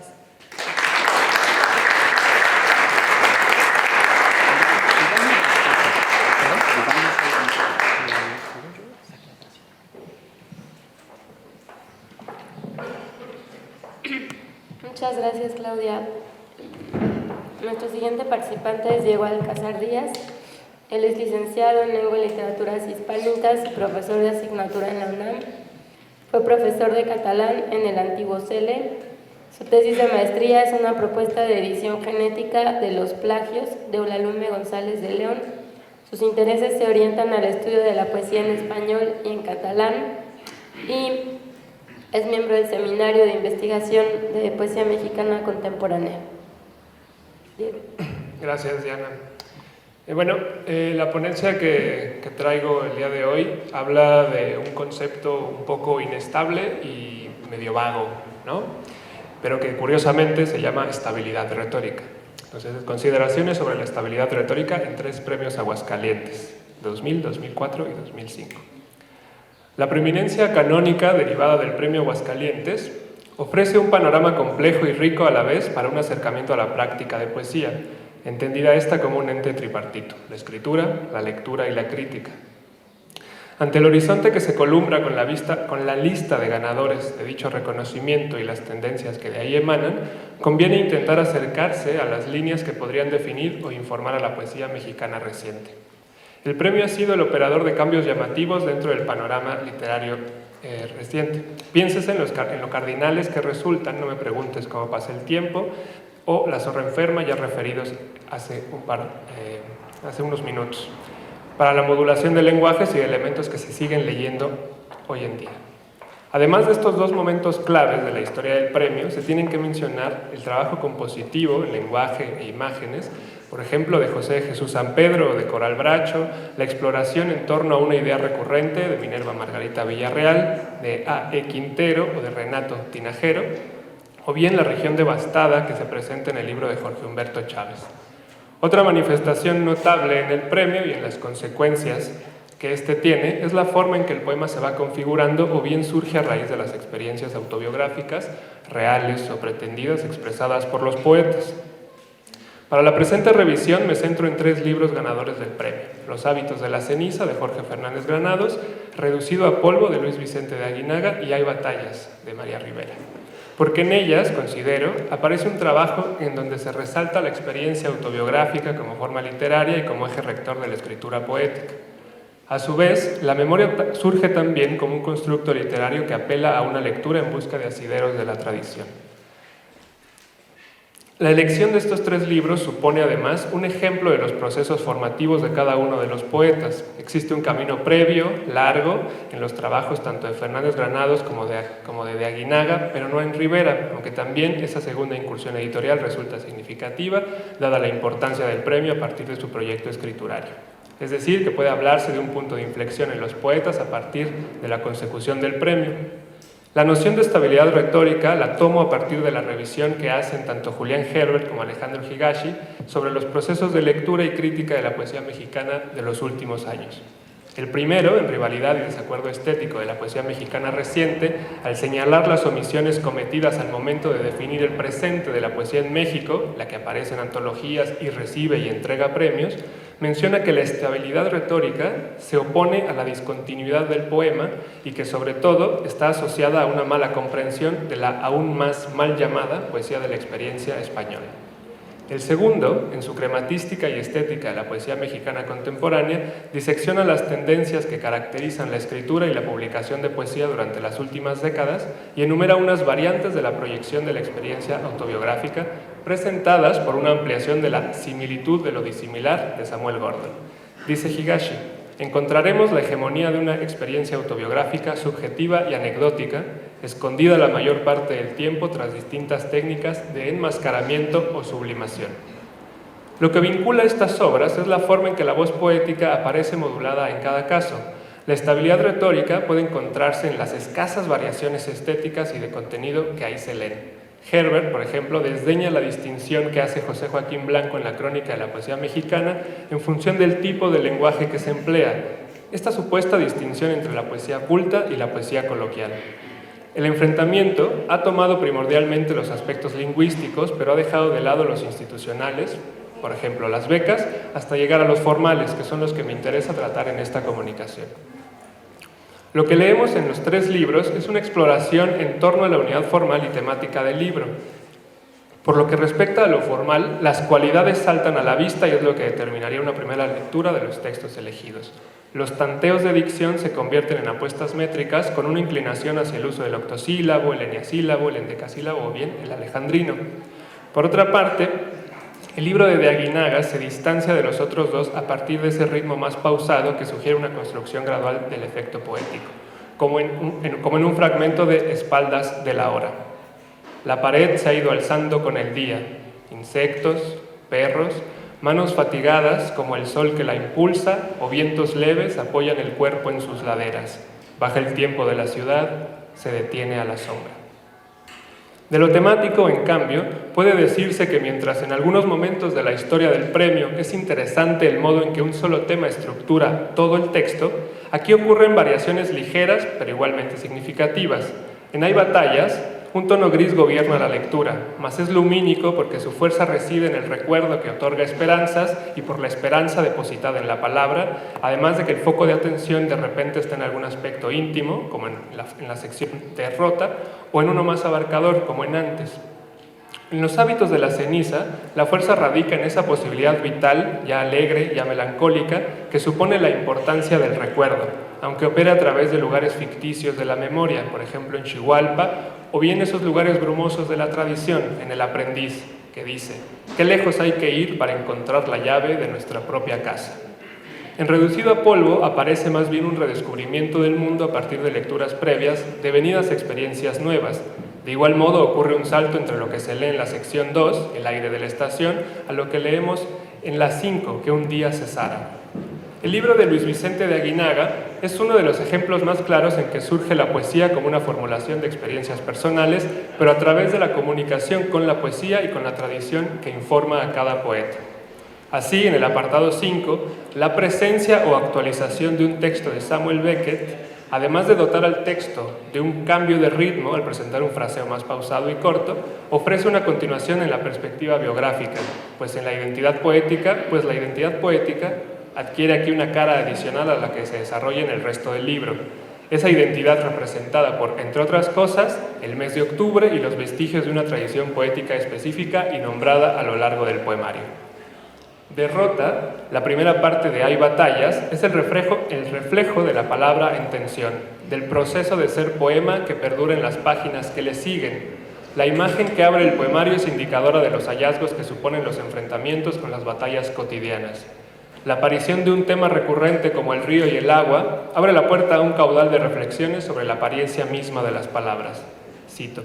Muchas gracias, Claudia. Nuestro siguiente participante es Diego Alcázar Díaz. Él es licenciado en Lengua y Literaturas Hispánicas y profesor de asignatura en la UNAM. Fue profesor de catalán en el antiguo CELE Su tesis de maestría es una propuesta de edición genética de los plagios de Eulalume González de León. Sus intereses se orientan al estudio de la poesía en español y en catalán, y es miembro del Seminario de Investigación de Poesía Mexicana Contemporánea. Diego. Gracias, Diana. La ponencia que traigo el día de hoy habla de un concepto un poco inestable y medio vago, ¿no? Pero que curiosamente se llama estabilidad retórica. Entonces, consideraciones sobre la estabilidad retórica en 3 premios Aguascalientes, 2000, 2004 y 2005. La preeminencia canónica derivada del premio Aguascalientes ofrece un panorama complejo y rico a la vez para un acercamiento a la práctica de poesía, entendida esta como un ente tripartito: la escritura, la lectura y la crítica. Ante el horizonte que se columbra con la lista de ganadores de dicho reconocimiento y las tendencias que de ahí emanan, conviene intentar acercarse a las líneas que podrían definir o informar a la poesía mexicana reciente. El premio ha sido el operador de cambios llamativos dentro del panorama literario reciente. Piénsese en lo cardinales que resultan, no me preguntes cómo pasa el tiempo, o La zorra enferma, ya referidos hace unos minutos, para la modulación de lenguajes y de elementos que se siguen leyendo hoy en día. Además de estos 2 momentos claves de la historia del premio, se tienen que mencionar el trabajo compositivo en lenguaje e imágenes, por ejemplo, de José Jesús San Pedro o de Coral Bracho, la exploración en torno a una idea recurrente de Minerva Margarita Villarreal, de A. E. Quintero o de Renato Tinajero, o bien la región devastada que se presenta en el libro de Jorge Humberto Chávez. Otra manifestación notable en el premio y en las consecuencias que éste tiene es la forma en que el poema se va configurando o bien surge a raíz de las experiencias autobiográficas, reales o pretendidas, expresadas por los poetas. Para la presente revisión me centro en 3 libros ganadores del premio: Los hábitos de la ceniza, de Jorge Fernández Granados, Reducido a polvo, de Luis Vicente de Aguinaga, y Hay batallas, de María Rivera. Porque en ellas, considero, aparece un trabajo en donde se resalta la experiencia autobiográfica como forma literaria y como eje rector de la escritura poética. A su vez, la memoria surge también como un constructo literario que apela a una lectura en busca de asideros de la tradición. La elección de estos 3 libros supone además un ejemplo de los procesos formativos de cada uno de los poetas. Existe un camino previo, largo, en los trabajos tanto de Fernández Granados como de Aguinaga, pero no en Rivera, aunque también esa segunda incursión editorial resulta significativa, dada la importancia del premio a partir de su proyecto escriturario. Es decir, que puede hablarse de un punto de inflexión en los poetas a partir de la consecución del premio. La noción de estabilidad retórica la tomo a partir de la revisión que hacen tanto Julián Herbert como Alejandro Higashi sobre los procesos de lectura y crítica de la poesía mexicana de los últimos años. El primero, en Rivalidad y desacuerdo estético de la poesía mexicana reciente, al señalar las omisiones cometidas al momento de definir el presente de la poesía en México, la que aparece en antologías y recibe y entrega premios, menciona que la estabilidad retórica se opone a la discontinuidad del poema y que sobre todo está asociada a una mala comprensión de la aún más mal llamada poesía de la experiencia española. El segundo, en su crematística y estética de la poesía mexicana contemporánea, disecciona las tendencias que caracterizan la escritura y la publicación de poesía durante las últimas décadas y enumera unas variantes de la proyección de la experiencia autobiográfica presentadas por una ampliación de la similitud de lo disimilar de Samuel Gordon. Dice Higashi: encontraremos la hegemonía de una experiencia autobiográfica subjetiva y anecdótica, escondida la mayor parte del tiempo tras distintas técnicas de enmascaramiento o sublimación. Lo que vincula estas obras es la forma en que la voz poética aparece modulada en cada caso. La estabilidad retórica puede encontrarse en las escasas variaciones estéticas y de contenido que ahí se leen. Herbert, por ejemplo, desdeña la distinción que hace José Joaquín Blanco en la Crónica de la Poesía Mexicana en función del tipo de lenguaje que se emplea, esta supuesta distinción entre la poesía culta y la poesía coloquial. El enfrentamiento ha tomado primordialmente los aspectos lingüísticos, pero ha dejado de lado los institucionales, por ejemplo las becas, hasta llegar a los formales, que son los que me interesa tratar en esta comunicación. Lo que leemos en los 3 libros es una exploración en torno a la unidad formal y temática del libro. Por lo que respecta a lo formal, las cualidades saltan a la vista y es lo que determinaría una primera lectura de los textos elegidos. Los tanteos de dicción se convierten en apuestas métricas con una inclinación hacia el uso del octosílabo, el eneasílabo, el endecasílabo o bien el alejandrino. Por otra parte, el libro de Aguinaga se distancia de los otros dos a partir de ese ritmo más pausado que sugiere una construcción gradual del efecto poético, como en un fragmento de Espaldas de la hora. La pared se ha ido alzando con el día, insectos, perros, manos fatigadas como el sol que la impulsa o vientos leves apoyan el cuerpo en sus laderas. Baja el tiempo de la ciudad, se detiene a la sombra. De lo temático, en cambio, puede decirse que mientras en algunos momentos de la historia del premio es interesante el modo en que un solo tema estructura todo el texto, aquí ocurren variaciones ligeras pero igualmente significativas. En Hay batallas, un tono gris gobierna la lectura, mas es lumínico porque su fuerza reside en el recuerdo que otorga esperanzas y por la esperanza depositada en la palabra, además de que el foco de atención de repente está en algún aspecto íntimo, como en la sección derrota, o en uno más abarcador, como en antes. En los hábitos de la ceniza, la fuerza radica en esa posibilidad vital, ya alegre, ya melancólica, que supone la importancia del recuerdo, aunque opere a través de lugares ficticios de la memoria, por ejemplo en Chihualpa, o bien esos lugares brumosos de la tradición, en El aprendiz, que dice: «¿Qué lejos hay que ir para encontrar la llave de nuestra propia casa?». En Reducido a polvo aparece más bien un redescubrimiento del mundo a partir de lecturas previas, devenidas experiencias nuevas. De igual modo ocurre un salto entre lo que se lee en la sección 2, El aire de la estación, a lo que leemos en la 5, Que un día cesara. El libro de Luis Vicente de Aguinaga es uno de los ejemplos más claros en que surge la poesía como una formulación de experiencias personales, pero a través de la comunicación con la poesía y con la tradición que informa a cada poeta. Así, en el apartado 5, la presencia o actualización de un texto de Samuel Beckett, además de dotar al texto de un cambio de ritmo al presentar un fraseo más pausado y corto, ofrece una continuación en la perspectiva biográfica, pues la identidad poética adquiere aquí una cara adicional a la que se desarrolla en el resto del libro. Esa identidad representada por, entre otras cosas, el mes de octubre y los vestigios de una tradición poética específica y nombrada a lo largo del poemario. Derrota, la primera parte de Hay batallas, es el reflejo de la palabra en tensión, del proceso de ser poema que perdura en las páginas que le siguen. La imagen que abre el poemario es indicadora de los hallazgos que suponen los enfrentamientos con las batallas cotidianas. La aparición de un tema recurrente como el río y el agua abre la puerta a un caudal de reflexiones sobre la apariencia misma de las palabras. Cito: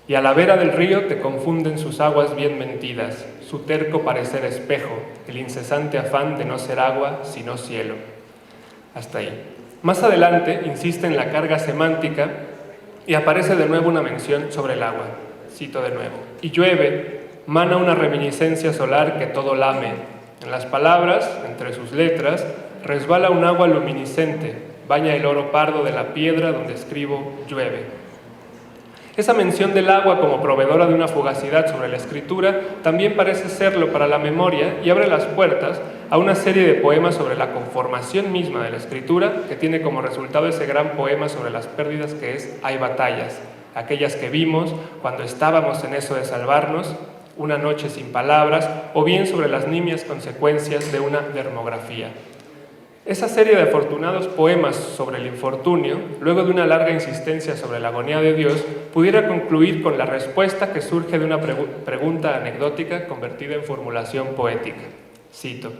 «Y a la vera del río te confunden sus aguas bien mentidas, su terco parecer espejo, el incesante afán de no ser agua, sino cielo». Hasta ahí. Más adelante insiste en la carga semántica y aparece de nuevo una mención sobre el agua. Cito de nuevo: «Y llueve, mana una reminiscencia solar que todo lame. En las palabras, entre sus letras, resbala un agua luminiscente, baña el oro pardo de la piedra donde escribo llueve». Esa mención del agua como proveedora de una fugacidad sobre la escritura también parece serlo para la memoria y abre las puertas a una serie de poemas sobre la conformación misma de la escritura que tiene como resultado ese gran poema sobre las pérdidas que es Hay batallas, aquellas que vimos cuando estábamos en eso de salvarnos, Una noche sin palabras, o bien sobre las nimias consecuencias de una dermografía. Esa serie de afortunados poemas sobre el infortunio, luego de una larga insistencia sobre la agonía de Dios, pudiera concluir con la respuesta que surge de una pregunta anecdótica convertida en formulación poética. Cito: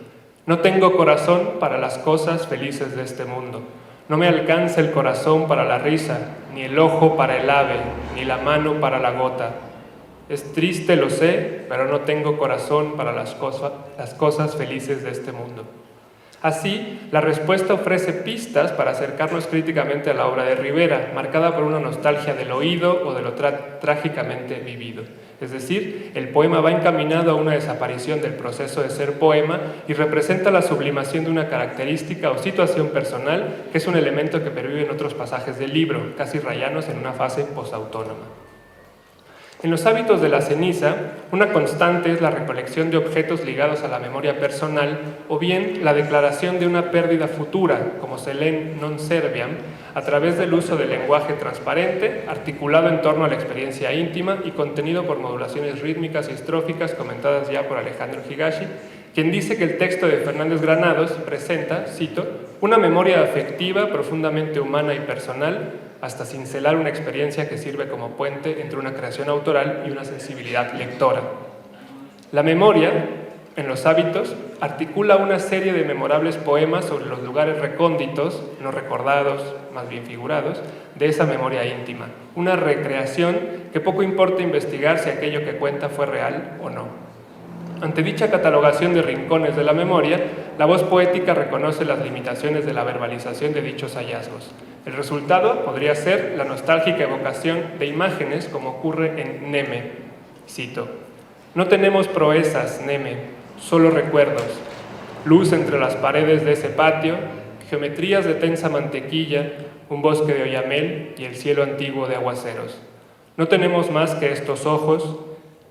«No tengo corazón para las cosas felices de este mundo. No me alcanza el corazón para la risa, ni el ojo para el ave, ni la mano para la gota. Es triste, lo sé, pero no tengo corazón para las cosas felices de este mundo». Así, la respuesta ofrece pistas para acercarnos críticamente a la obra de Rivera, marcada por una nostalgia del oído o de lo trágicamente vivido. Es decir, el poema va encaminado a una desaparición del proceso de ser poema y representa la sublimación de una característica o situación personal que es un elemento que pervive en otros pasajes del libro, casi rayanos en una fase posautónoma. En los hábitos de la ceniza, una constante es la recolección de objetos ligados a la memoria personal o bien la declaración de una pérdida futura, como se lee non serviam, a través del uso del lenguaje transparente, articulado en torno a la experiencia íntima y contenido por modulaciones rítmicas y estróficas comentadas ya por Alejandro Higashi, quien dice que el texto de Fernández Granados presenta, cito, una memoria afectiva profundamente humana y personal, hasta cincelar una experiencia que sirve como puente entre una creación autoral y una sensibilidad lectora. La memoria, en los hábitos, articula una serie de memorables poemas sobre los lugares recónditos, no recordados, más bien figurados, de esa memoria íntima. Una recreación que poco importa investigar si aquello que cuenta fue real o no. Ante dicha catalogación de rincones de la memoria, la voz poética reconoce las limitaciones de la verbalización de dichos hallazgos. El resultado podría ser la nostálgica evocación de imágenes, como ocurre en Neme. Cito: no tenemos proezas, Neme, solo recuerdos. Luz entre las paredes de ese patio, geometrías de tensa mantequilla, un bosque de oyamel y el cielo antiguo de aguaceros. No tenemos más que estos ojos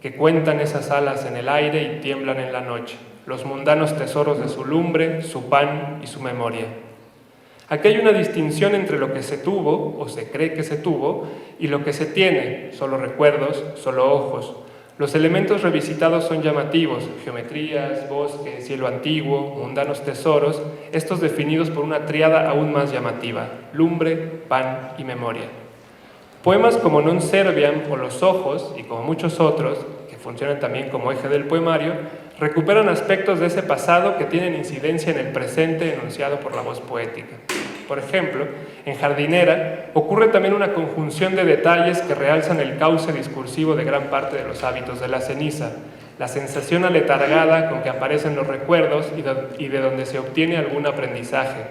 que cuentan esas alas en el aire y tiemblan en la noche, los mundanos tesoros de su lumbre, su pan y su memoria. Aquí hay una distinción entre lo que se tuvo, o se cree que se tuvo, y lo que se tiene, solo recuerdos, solo ojos. Los elementos revisitados son llamativos, geometrías, bosque, cielo antiguo, mundanos tesoros, estos definidos por una tríada aún más llamativa, lumbre, pan y memoria. Poemas como Non Serviam o Los Ojos, y como muchos otros, que funcionan también como eje del poemario, recuperan aspectos de ese pasado que tienen incidencia en el presente enunciado por la voz poética. Por ejemplo, en Jardinera ocurre también una conjunción de detalles que realzan el cauce discursivo de gran parte de los hábitos de la ceniza, la sensación aletargada con que aparecen los recuerdos y de donde se obtiene algún aprendizaje.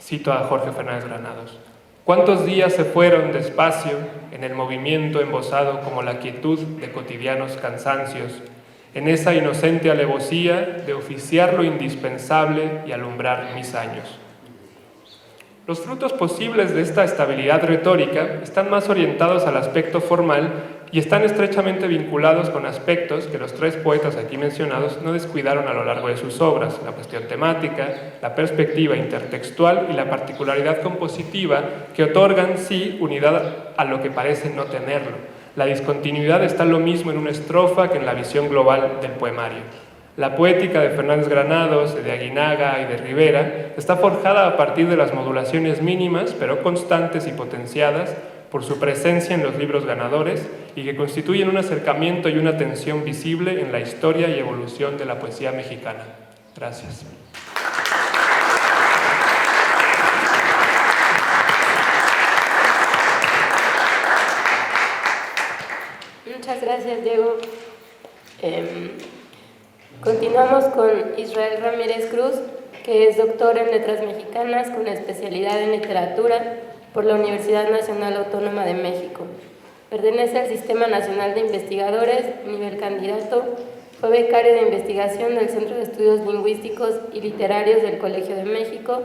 Cito a Jorge Fernández Granados. ¿Cuántos días se fueron despacio en el movimiento embosado como la quietud de cotidianos cansancios, en esa inocente alevosía de oficiar lo indispensable y alumbrar mis años? Los frutos posibles de esta estabilidad retórica están más orientados al aspecto formal y están estrechamente vinculados con aspectos que los tres poetas aquí mencionados no descuidaron a lo largo de sus obras: la cuestión temática, la perspectiva intertextual y la particularidad compositiva que otorgan, sí, unidad a lo que parece no tenerlo. La discontinuidad está lo mismo en una estrofa que en la visión global del poemario. La poética de Fernández Granados, de Aguinaga y de Rivera está forjada a partir de las modulaciones mínimas, pero constantes y potenciadas por su presencia en los libros ganadores y que constituyen un acercamiento y una tensión visible en la historia y evolución de la poesía mexicana. Gracias. Muchas gracias, Diego. Continuamos con Israel Ramírez Cruz, que es doctor en Letras Mexicanas con especialidad en Literatura por la Universidad Nacional Autónoma de México. Pertenece al Sistema Nacional de Investigadores, nivel candidato. Fue becario de investigación del Centro de Estudios Lingüísticos y Literarios del Colegio de México.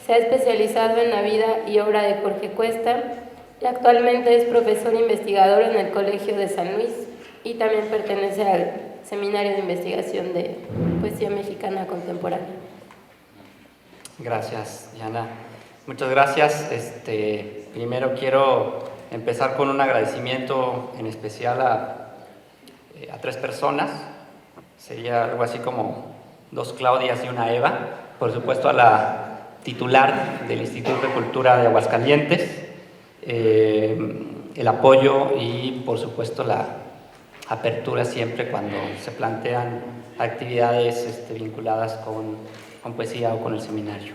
Se ha especializado en la vida y obra de Jorge Cuesta y actualmente es profesor investigador en el Colegio de San Luis y también pertenece al Seminario de Investigación de Poesía Mexicana Contemporánea. Gracias, Diana. Muchas gracias. Primero quiero empezar con un agradecimiento en especial a tres personas. Sería algo así como dos Claudias y una Eva. Por supuesto, a la titular del Instituto de Cultura de Aguascalientes, el apoyo y, por supuesto, la apertura siempre cuando se plantean actividades vinculadas con poesía o con el seminario.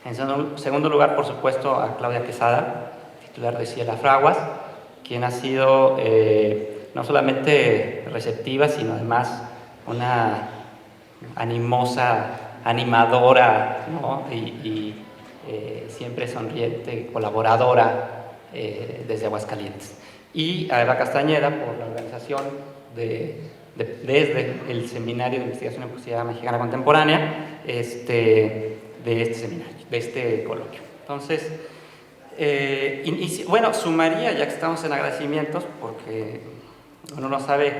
En segundo lugar, por supuesto, a Claudia Quesada, titular de Ciela Fraguas, quien ha sido no solamente receptiva, sino además una animosa, animadora, ¿no? y siempre sonriente, colaboradora desde Aguascalientes. Y a Eva Castañeda por la organización desde el Seminario de Investigación en Poesía Mexicana Contemporánea de este seminario, de este coloquio. Entonces, Bueno, sumaría, ya que estamos en agradecimientos, porque uno no sabe,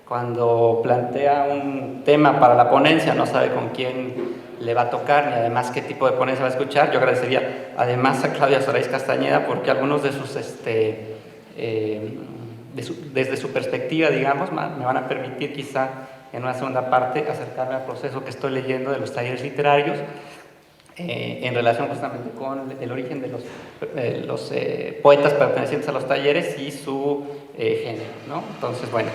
cuando plantea un tema para la ponencia, no sabe con quién le va a tocar, ni además qué tipo de ponencia va a escuchar. Yo agradecería además a Claudia Sorais Castañeda, porque algunos de sus, desde su perspectiva, digamos, me van a permitir quizá en una segunda parte acercarme al proceso que estoy leyendo de los talleres literarios, en relación justamente con el origen de los poetas pertenecientes a los talleres y su género, ¿no? Entonces, bueno,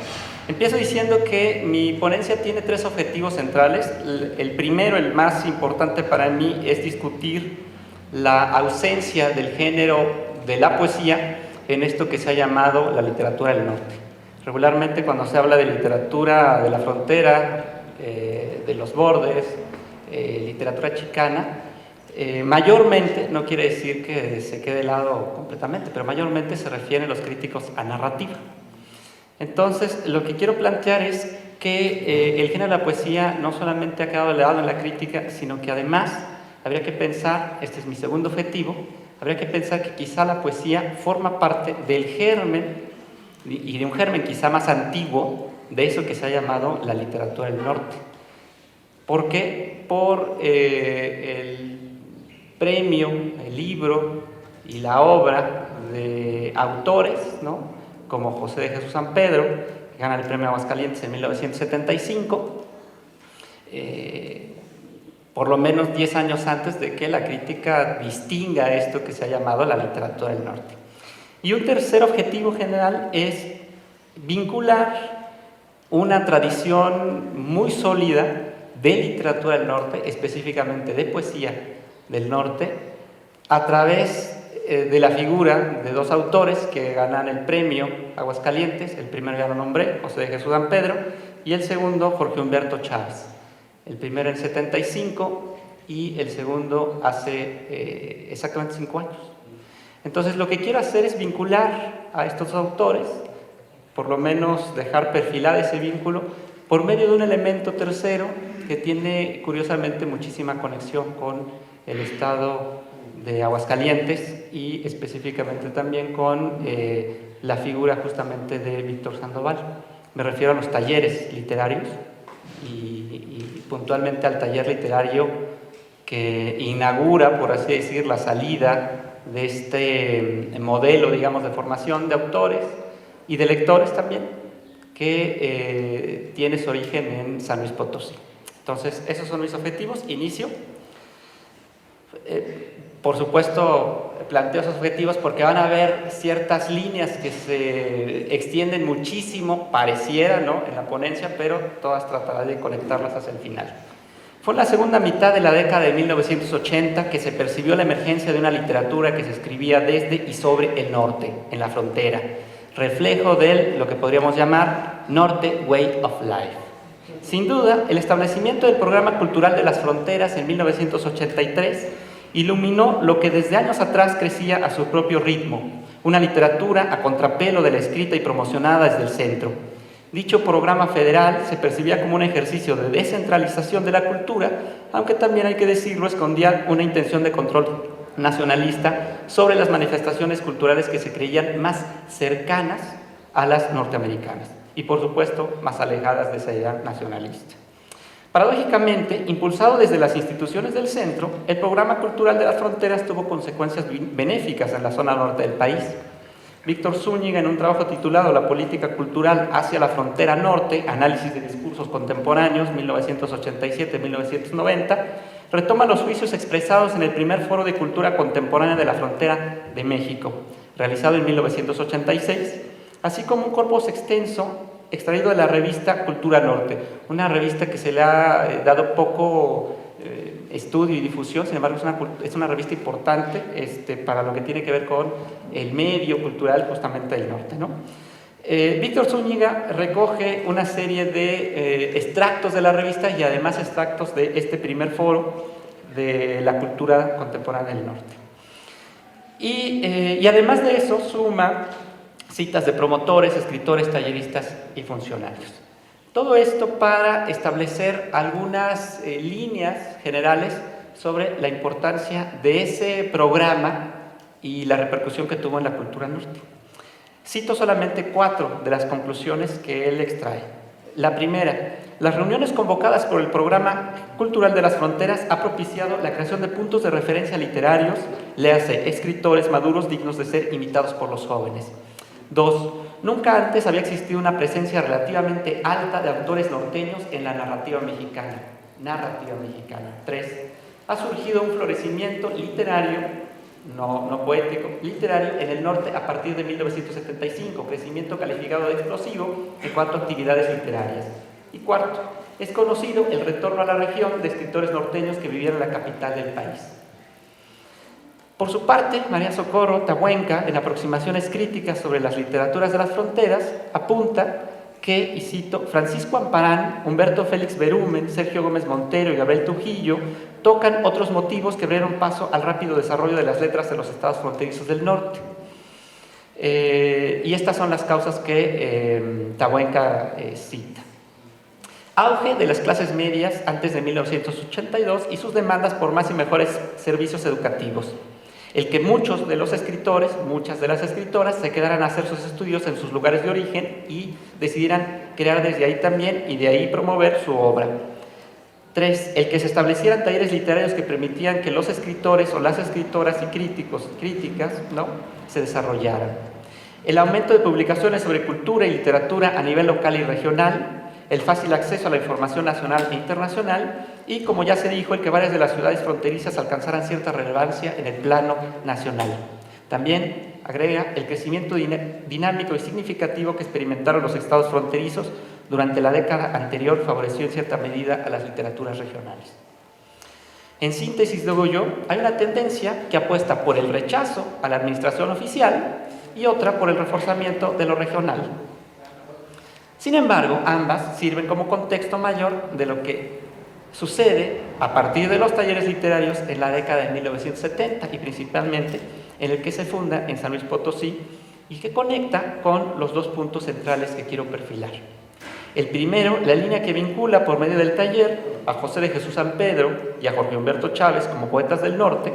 empiezo diciendo que mi ponencia tiene 3 objetivos centrales. El primero, el más importante para mí, es discutir la ausencia del género de la poesía en esto que se ha llamado la literatura del norte. Regularmente, cuando se habla de literatura de la frontera, de los bordes, literatura chicana, mayormente, no quiere decir que se quede de lado completamente, pero mayormente se refieren los críticos a narrativa. Entonces, lo que quiero plantear es que el género de la poesía no solamente ha quedado de lado en la crítica, sino que además habría que pensar, este es mi segundo objetivo, habría que pensar que quizá la poesía forma parte del germen, y de un germen quizá más antiguo, de eso que se ha llamado la literatura del norte. ¿Por qué? Por el premio, el libro y la obra de autores, ¿no?, como José de Jesús San Pedro, que gana el premio Aguascalientes en 1975, por lo menos 10 años antes de que la crítica distinga esto que se ha llamado la literatura del norte. Y un tercer objetivo general es vincular una tradición muy sólida de literatura del norte, específicamente de poesía del norte, a través de la figura de 2 autores que ganan el premio Aguascalientes. El primero ya lo nombré, José de Jesús San Pedro, y el segundo, Jorge Humberto Chávez. El primero en 75 y el segundo hace exactamente 5 años. Entonces, lo que quiero hacer es vincular a estos autores, por lo menos dejar perfilado ese vínculo, por medio de un elemento tercero que tiene curiosamente muchísima conexión con el estado de Aguascalientes y específicamente también con la figura justamente de Víctor Sandoval. Me refiero a los talleres literarios y puntualmente al taller literario que inaugura, por así decir, la salida de este modelo, digamos, de formación de autores y de lectores también, que tiene su origen en San Luis Potosí. Entonces, esos son mis objetivos. Inicio. Por supuesto, planteo esos objetivos porque van a haber ciertas líneas que se extienden muchísimo, pareciera, ¿no?, en la ponencia, pero todas trataré de conectarlas hacia el final. Fue en la segunda mitad de la década de 1980 que se percibió la emergencia de una literatura que se escribía desde y sobre el norte, en la frontera, reflejo de lo que podríamos llamar Norte Way of Life. Sin duda, el establecimiento del Programa Cultural de las Fronteras en 1983 iluminó lo que desde años atrás crecía a su propio ritmo, una literatura a contrapelo de la escrita y promocionada desde el centro. Dicho programa federal se percibía como un ejercicio de descentralización de la cultura, aunque también, hay que decirlo, escondía una intención de control nacionalista sobre las manifestaciones culturales que se creían más cercanas a las norteamericanas y, por supuesto, más alejadas de esa idea nacionalista. Paradójicamente, impulsado desde las instituciones del centro, el Programa Cultural de las Fronteras tuvo consecuencias benéficas en la zona norte del país. Víctor Zúñiga, en un trabajo titulado La política cultural hacia la frontera norte, análisis de discursos contemporáneos, 1987-1990, retoma los juicios expresados en el primer Foro de Cultura Contemporánea de la Frontera de México, realizado en 1986, así como un corpus extenso extraído de la revista Cultura Norte, una revista que se le ha dado poco estudio y difusión. Sin embargo, es una revista importante para lo que tiene que ver con el medio cultural justamente del norte, ¿no? Víctor Zúñiga recoge una serie de extractos de la revista y además extractos de este primer foro de la cultura contemporánea del norte. Y además de eso suma citas de promotores, escritores, talleristas y funcionarios. Todo esto para establecer algunas líneas generales sobre la importancia de ese programa y la repercusión que tuvo en la cultura norte. Cito solamente 4 de las conclusiones que él extrae. La primera: las reuniones convocadas por el Programa Cultural de las Fronteras ha propiciado la creación de puntos de referencia literarios, léase, escritores maduros dignos de ser imitados por los jóvenes. 2. Nunca antes había existido una presencia relativamente alta de autores norteños en la narrativa mexicana. 3. Ha surgido un florecimiento literario, no poético, literario en el norte a partir de 1975, crecimiento calificado de explosivo en cuanto a actividades literarias. Y 4. Es conocido el retorno a la región de escritores norteños que vivían en la capital del país. Por su parte, María Socorro Tabuenca, en aproximaciones críticas sobre las literaturas de las fronteras, apunta que, y cito, Francisco Amparán, Humberto Félix Berumen, Sergio Gómez Montero y Gabriel Trujillo tocan otros motivos que abrieron paso al rápido desarrollo de las letras de los estados fronterizos del norte. Y estas son las causas que Tabuenca cita. Auge de las clases medias antes de 1982 y sus demandas por más y mejores servicios educativos. El que muchos de los escritores, muchas de las escritoras, se quedaran a hacer sus estudios en sus lugares de origen y decidieran crear desde ahí también y de ahí promover su obra. 3. El que se establecieran talleres literarios que permitían que los escritores o las escritoras y críticas, ¿no?, se desarrollaran. El aumento de publicaciones sobre cultura y literatura a nivel local y regional, el fácil acceso a la información nacional e internacional y, como ya se dijo, el que varias de las ciudades fronterizas alcanzaran cierta relevancia en el plano nacional. También agrega el crecimiento dinámico y significativo que experimentaron los estados fronterizos durante la década anterior favoreció en cierta medida a las literaturas regionales. En síntesis, digo yo, hay una tendencia que apuesta por el rechazo a la administración oficial y otra por el reforzamiento de lo regional. Sin embargo, ambas sirven como contexto mayor de lo que sucede a partir de los talleres literarios en la década de 1970 y principalmente en el que se funda en San Luis Potosí y que conecta con los 2 puntos centrales que quiero perfilar. El primero, la línea que vincula por medio del taller a José de Jesús San Pedro y a Jorge Humberto Chávez como poetas del norte,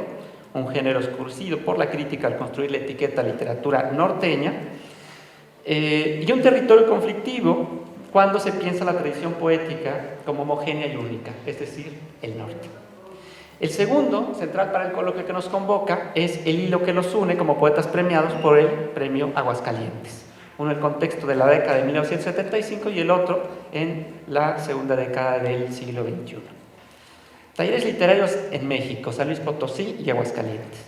un género escurcido por la crítica al construir la etiqueta literatura norteña, y un territorio conflictivo cuando se piensa la tradición poética como homogénea y única, es decir, el norte. El segundo, central para el coloquio que nos convoca, es el hilo que los une como poetas premiados por el Premio Aguascalientes. Uno en el contexto de la década de 1975 y el otro en la segunda década del siglo XXI. Talleres literarios en México, San Luis Potosí y Aguascalientes.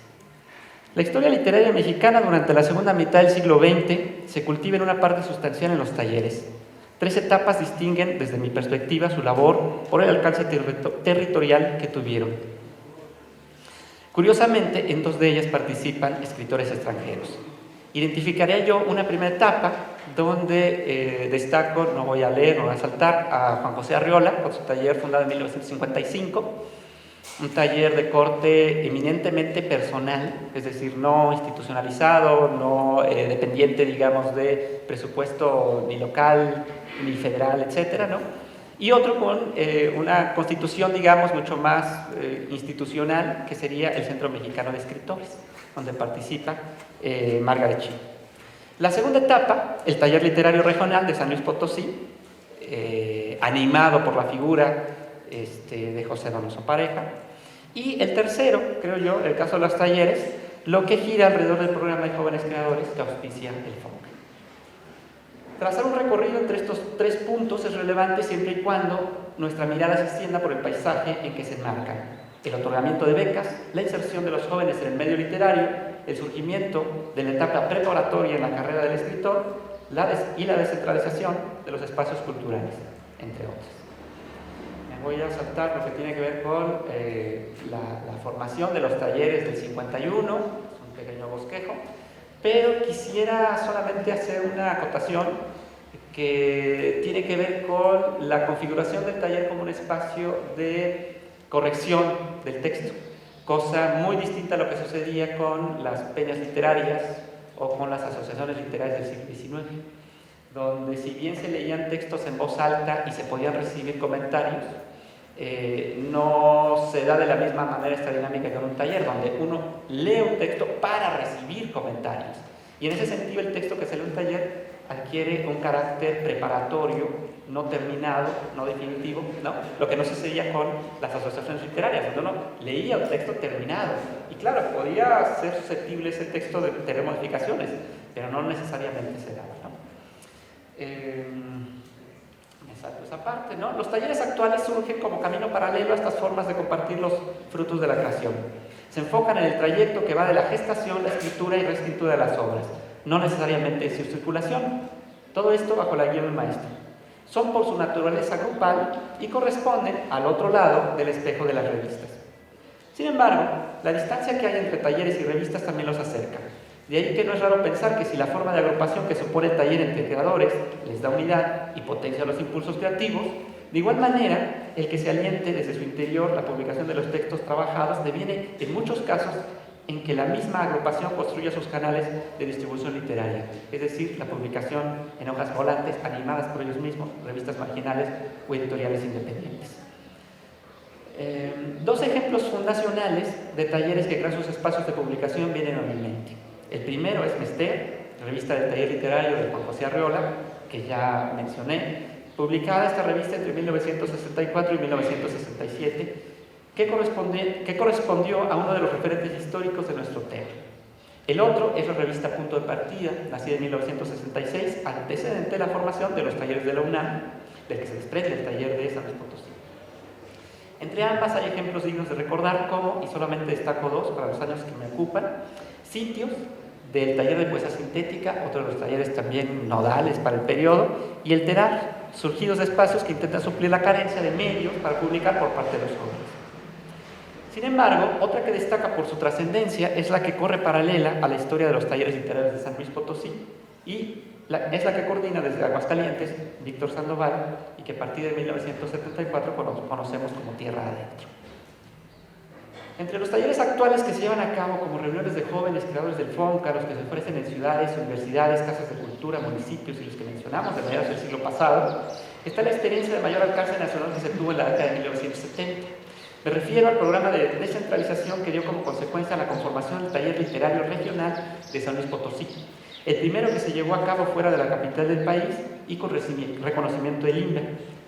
La historia literaria mexicana durante la segunda mitad del siglo XX se cultiva en una parte sustancial en los talleres. 3 etapas distinguen, desde mi perspectiva, su labor por el alcance territorial que tuvieron. Curiosamente, en 2 de ellas participan escritores extranjeros. Identificaría yo una primera etapa donde destaco, no voy a leer, no voy a saltar, a Juan José Arriola, con su taller fundado en 1955, un taller de corte eminentemente personal, es decir, no institucionalizado, no dependiente, digamos, de presupuesto ni local, ni federal, etcétera, ¿no? Y otro con una constitución, digamos, mucho más institucional, que sería el Centro Mexicano de Escritores, donde participa Margaret Chi. La segunda etapa, el taller literario regional de San Luis Potosí, animado por la figura de José Donoso Pareja. Y el tercero, creo yo, el caso de los talleres, lo que gira alrededor del programa de jóvenes creadores que auspicia el FONC. Trazar un recorrido entre estos 3 puntos es relevante siempre y cuando nuestra mirada se extienda por el paisaje en que se enmarcan: el otorgamiento de becas, la inserción de los jóvenes en el medio literario, el surgimiento de la etapa preparatoria en la carrera del escritor y la descentralización de los espacios culturales, entre otros. Voy a saltar lo que tiene que ver con la formación de los talleres del 51, es un pequeño bosquejo, pero quisiera solamente hacer una acotación que tiene que ver con la configuración del taller como un espacio de corrección del texto, cosa muy distinta a lo que sucedía con las peñas literarias o con las asociaciones literarias del siglo XIX, donde si bien se leían textos en voz alta y se podían recibir comentarios, no se da de la misma manera esta dinámica que en un taller, donde uno lee un texto para recibir comentarios. Y en ese sentido el texto que se lee en un taller adquiere un carácter preparatorio, no terminado, no definitivo, ¿no? Lo que no sucedía con las asociaciones literarias, donde uno leía un texto terminado. Y claro, podía ser susceptible ese texto de tener modificaciones, pero no necesariamente se daba, ¿no? Esa parte, ¿no? Los talleres actuales surgen como camino paralelo a estas formas de compartir los frutos de la creación. Se enfocan en el trayecto que va de la gestación, la escritura y reescritura de las obras, no necesariamente su circulación. Todo esto bajo la guía del maestro. Son por su naturaleza grupal y corresponden al otro lado del espejo de las revistas. Sin embargo, la distancia que hay entre talleres y revistas también los acerca. De ahí que no es raro pensar que si la forma de agrupación que supone el taller entre creadores les da unidad y potencia los impulsos creativos, de igual manera, el que se aliente desde su interior la publicación de los textos trabajados deviene, en muchos casos, en que la misma agrupación construya sus canales de distribución literaria, es decir, la publicación en hojas volantes animadas por ellos mismos, revistas marginales o editoriales independientes. Dos ejemplos fundacionales de talleres que crean sus espacios de publicación vienen a mi mente. El primero es Mester, revista del taller literario de Juan José Arreola, que ya mencioné, publicada esta revista entre 1964 y 1967, que correspondió a uno de los referentes históricos de nuestro tema. El otro es la revista Punto de Partida, nacida en 1966, antecedente de la formación de los talleres de la UNAM, del que se desprende el taller de San Luis Potosí. Entre ambas hay ejemplos dignos de recordar como, y solamente destaco dos para los años que me ocupan, Sitios, del taller de poesía sintética, otro de los talleres también nodales para el periodo, y el Terar, surgidos de espacios que intentan suplir la carencia de medios para publicar por parte de los jóvenes. Sin embargo, otra que destaca por su trascendencia es la que corre paralela a la historia de los talleres literarios de San Luis Potosí, y es la que coordina desde Aguascalientes Víctor Sandoval, y que a partir de 1974 conocemos como Tierra Adentro. Entre los talleres actuales que se llevan a cabo como reuniones de jóvenes creadores del FONCA, los que se ofrecen en ciudades, universidades, casas de cultura, municipios y los que mencionamos de mediados del siglo pasado, está la experiencia de mayor alcance nacional que se tuvo en la década de 1970. Me refiero al programa de descentralización que dio como consecuencia la conformación del taller literario regional de San Luis Potosí, el primero que se llevó a cabo fuera de la capital del país y con reconocimiento del INBE,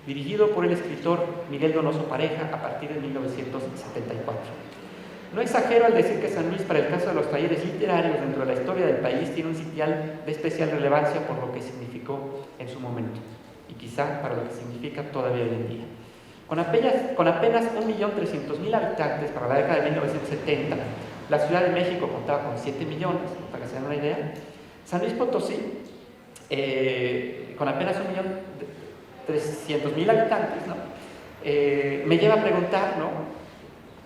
dirigido por el escritor Miguel Donoso Pareja a partir de 1974. No exagero al decir que San Luis, para el caso de los talleres literarios dentro de la historia del país, tiene un sitial de especial relevancia por lo que significó en su momento, y quizá para lo que significa todavía hoy en día. Con apenas 1.300.000 habitantes para la década de 1970, la Ciudad de México contaba con 7 millones, para que se den una idea. San Luis Potosí, con apenas 1.300.000 habitantes, ¿no? Me lleva a preguntar, ¿no?,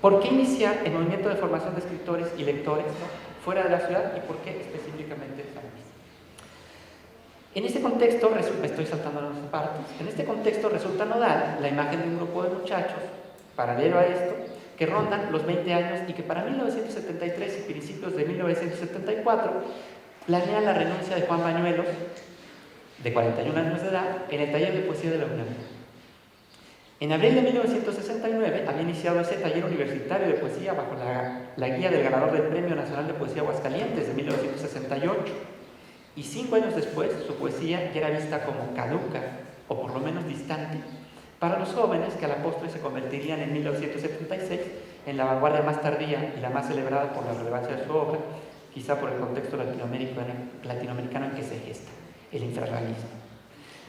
¿por qué iniciar el movimiento de formación de escritores y lectores, ¿no?, fuera de la ciudad, y por qué específicamente San Luis? En este contexto, me estoy saltando en unas partes, en este contexto resulta nodal la imagen de un grupo de muchachos, paralelo a esto, que rondan los 20 años y que para 1973 y principios de 1974 planean la renuncia de Juan Bañuelos, de 41 años de edad, en el taller de poesía de la UNAM. En abril de 1969 había iniciado ese taller universitario de poesía bajo la guía del ganador del Premio Nacional de Poesía Aguascalientes de 1968, y 5 años después su poesía ya era vista como caduca, o por lo menos distante, para los jóvenes que a la postre se convertirían en 1976 en la vanguardia más tardía y la más celebrada por la relevancia de su obra, quizá por el contexto latinoamericano en que se gesta, el infrarrealismo.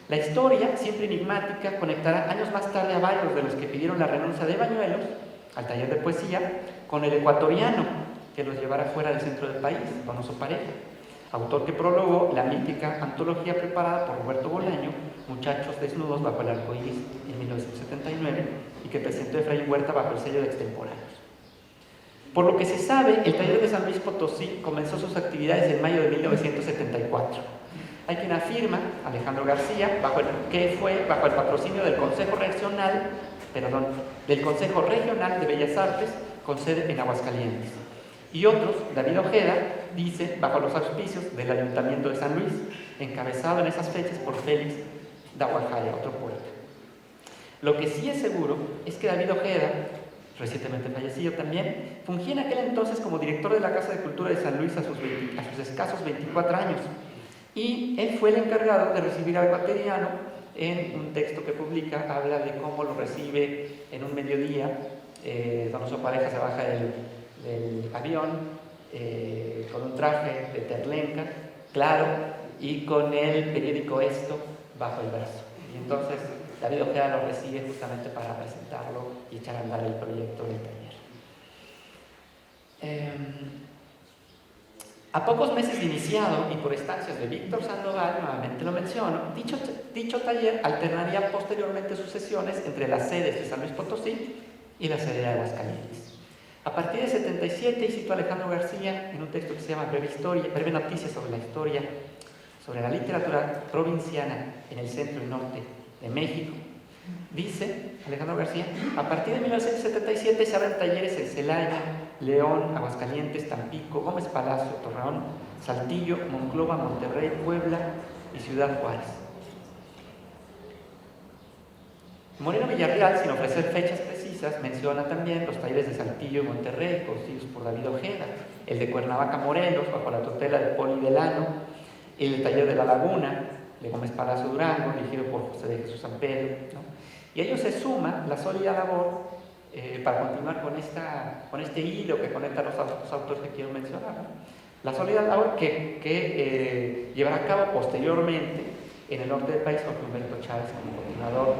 La historia, siempre enigmática, conectará años más tarde a varios de los que pidieron la renuncia de Bañuelos al taller de poesía con el ecuatoriano que los llevara fuera del centro del país, Donoso Pareja, autor que prologó la mítica antología preparada por Roberto Bolaño, Muchachos desnudos bajo el arco iris, en 1979, y que presentó Efraín Huerta bajo el sello de Extemporáneos. Por lo que se sabe, el taller de San Luis Potosí comenzó sus actividades en mayo de 1974. Hay quien afirma, Alejandro García, bajo el patrocinio del Consejo Regional de Bellas Artes, con sede en Aguascalientes. Y otros, David Ojeda, dice, bajo los auspicios del Ayuntamiento de San Luis, encabezado en esas fechas por Félix Daguajaya, otro poeta. Lo que sí es seguro es que David Ojeda, recientemente fallecido también, fungía en aquel entonces como director de la Casa de Cultura de San Luis a sus escasos 24 años. Y él fue el encargado de recibir al ecuatoriano. En un texto que publica habla de cómo lo recibe en un mediodía. Donoso Pareja se baja del avión con un traje de terlenca, claro, y con el periódico Esto bajo el brazo. Y entonces David Ojeda lo recibe justamente para presentarlo y echar a andar el proyecto del taller. A pocos meses de iniciado y por estancias de Víctor Sandoval, nuevamente lo menciono, dicho taller alternaría posteriormente sus sesiones entre las sedes de San Luis Potosí y la sede de Aguascalientes. A partir de 77, y cito a Alejandro García en un texto que se llama Breve Noticia sobre la historia, sobre la literatura provinciana en el centro y norte de México, dice Alejandro García: a partir de 1977 se abren talleres en Celaya, León, Aguascalientes, Tampico, Gómez Palacio, Torreón, Saltillo, Monclova, Monterrey, Puebla y Ciudad Juárez. Moreno Villarreal, sin ofrecer fechas precisas, menciona también los talleres de Saltillo y Monterrey, conducidos por David Ojeda, el de Cuernavaca, Morelos, bajo la tutela de Poli Delano, el taller de La Laguna, de Gómez Palacio, Durango, dirigido por José de Jesús San Pedro, ¿no? Y a ello se suma la sólida labor para continuar con este hilo que conecta a los autores que quiero mencionar, ¿no? La sólida labor que llevará a cabo posteriormente en el norte del país con Humberto Chávez como continuador.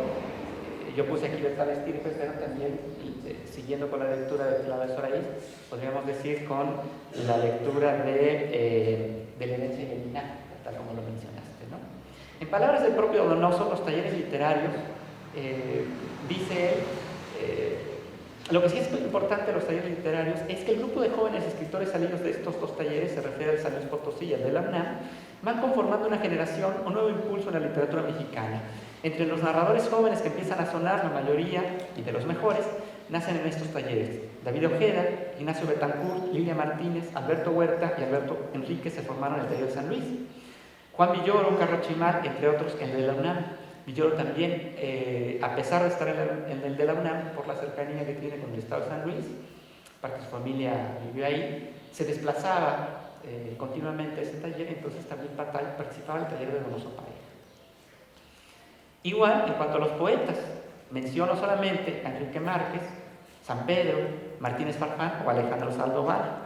Yo puse aquí Letra de Estirpes, pero también, siguiendo con la lectura de Claudio Soraíz, podríamos decir con la lectura de la herencia y el linaje, tal como lo mencionaste, ¿no? En palabras del propio Donoso, los talleres literarios, dice él, lo que sí es muy importante de los talleres literarios es que el grupo de jóvenes escritores salidos de estos dos talleres, se refiere al San Luis Potosí y al de la UNAM, van conformando una generación, un nuevo impulso en la literatura mexicana. Entre los narradores jóvenes que empiezan a sonar, la mayoría, y de los mejores, nacen en estos talleres. David Ojeda, Ignacio Betancourt, Lilia Martínez, Alberto Huerta y Alberto Enríquez se formaron en el taller San Luis. Juan Villoro, Carlos Chimal, entre otros, en el de la UNAM. Villoro también, a pesar de estar en el de la UNAM, por la cercanía que tiene con el estado de San Luis, para que su familia vivió ahí, se desplazaba continuamente a ese taller, entonces también participaba en el taller de Donoso Pareja. Igual, en cuanto a los poetas, menciono solamente a Enrique Márquez, San Pedro, Martínez Farfán o Alejandro Sandoval.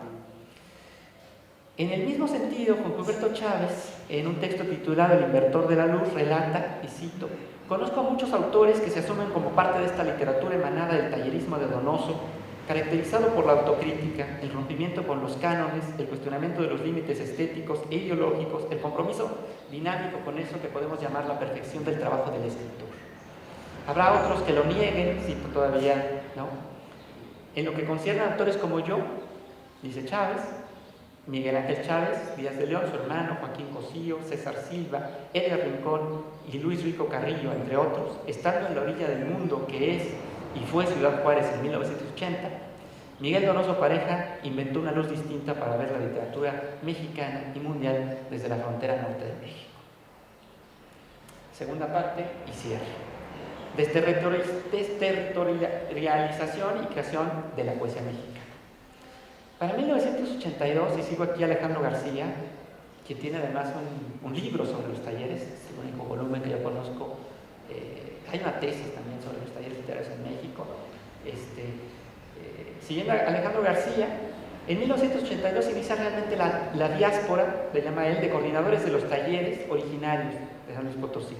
En el mismo sentido, Juan Humberto Chávez, en un texto titulado El Inventor de la Luz, relata, y cito: conozco a muchos autores que se asumen como parte de esta literatura emanada del tallerismo de Donoso, caracterizado por la autocrítica, el rompimiento con los cánones, el cuestionamiento de los límites estéticos e ideológicos, el compromiso dinámico con eso que podemos llamar la perfección del trabajo del escritor. Habrá otros que lo nieguen, cito todavía, ¿no? En lo que concierne a autores como yo, dice Chávez, Miguel Ángel Chávez, Díaz de León, su hermano, Joaquín Cosío, César Silva, Edgar Rincón y Luis Rico Carrillo, entre otros, estando en la orilla del mundo que es y fue Ciudad Juárez en 1980, Miguel Donoso Pareja inventó una luz distinta para ver la literatura mexicana y mundial desde la frontera norte de México. Segunda parte y cierre. Desterritorialización y creación de la poesía mexicana. Para 1982, y sigo aquí Alejandro García, que tiene además un libro sobre los talleres, es el único volumen que yo conozco. Hay una tesis también sobre los talleres literarios en México. Siguiendo a Alejandro García, en 1982 inicia realmente la diáspora, le llama él, de coordinadores de los talleres originarios de San Luis Potosí.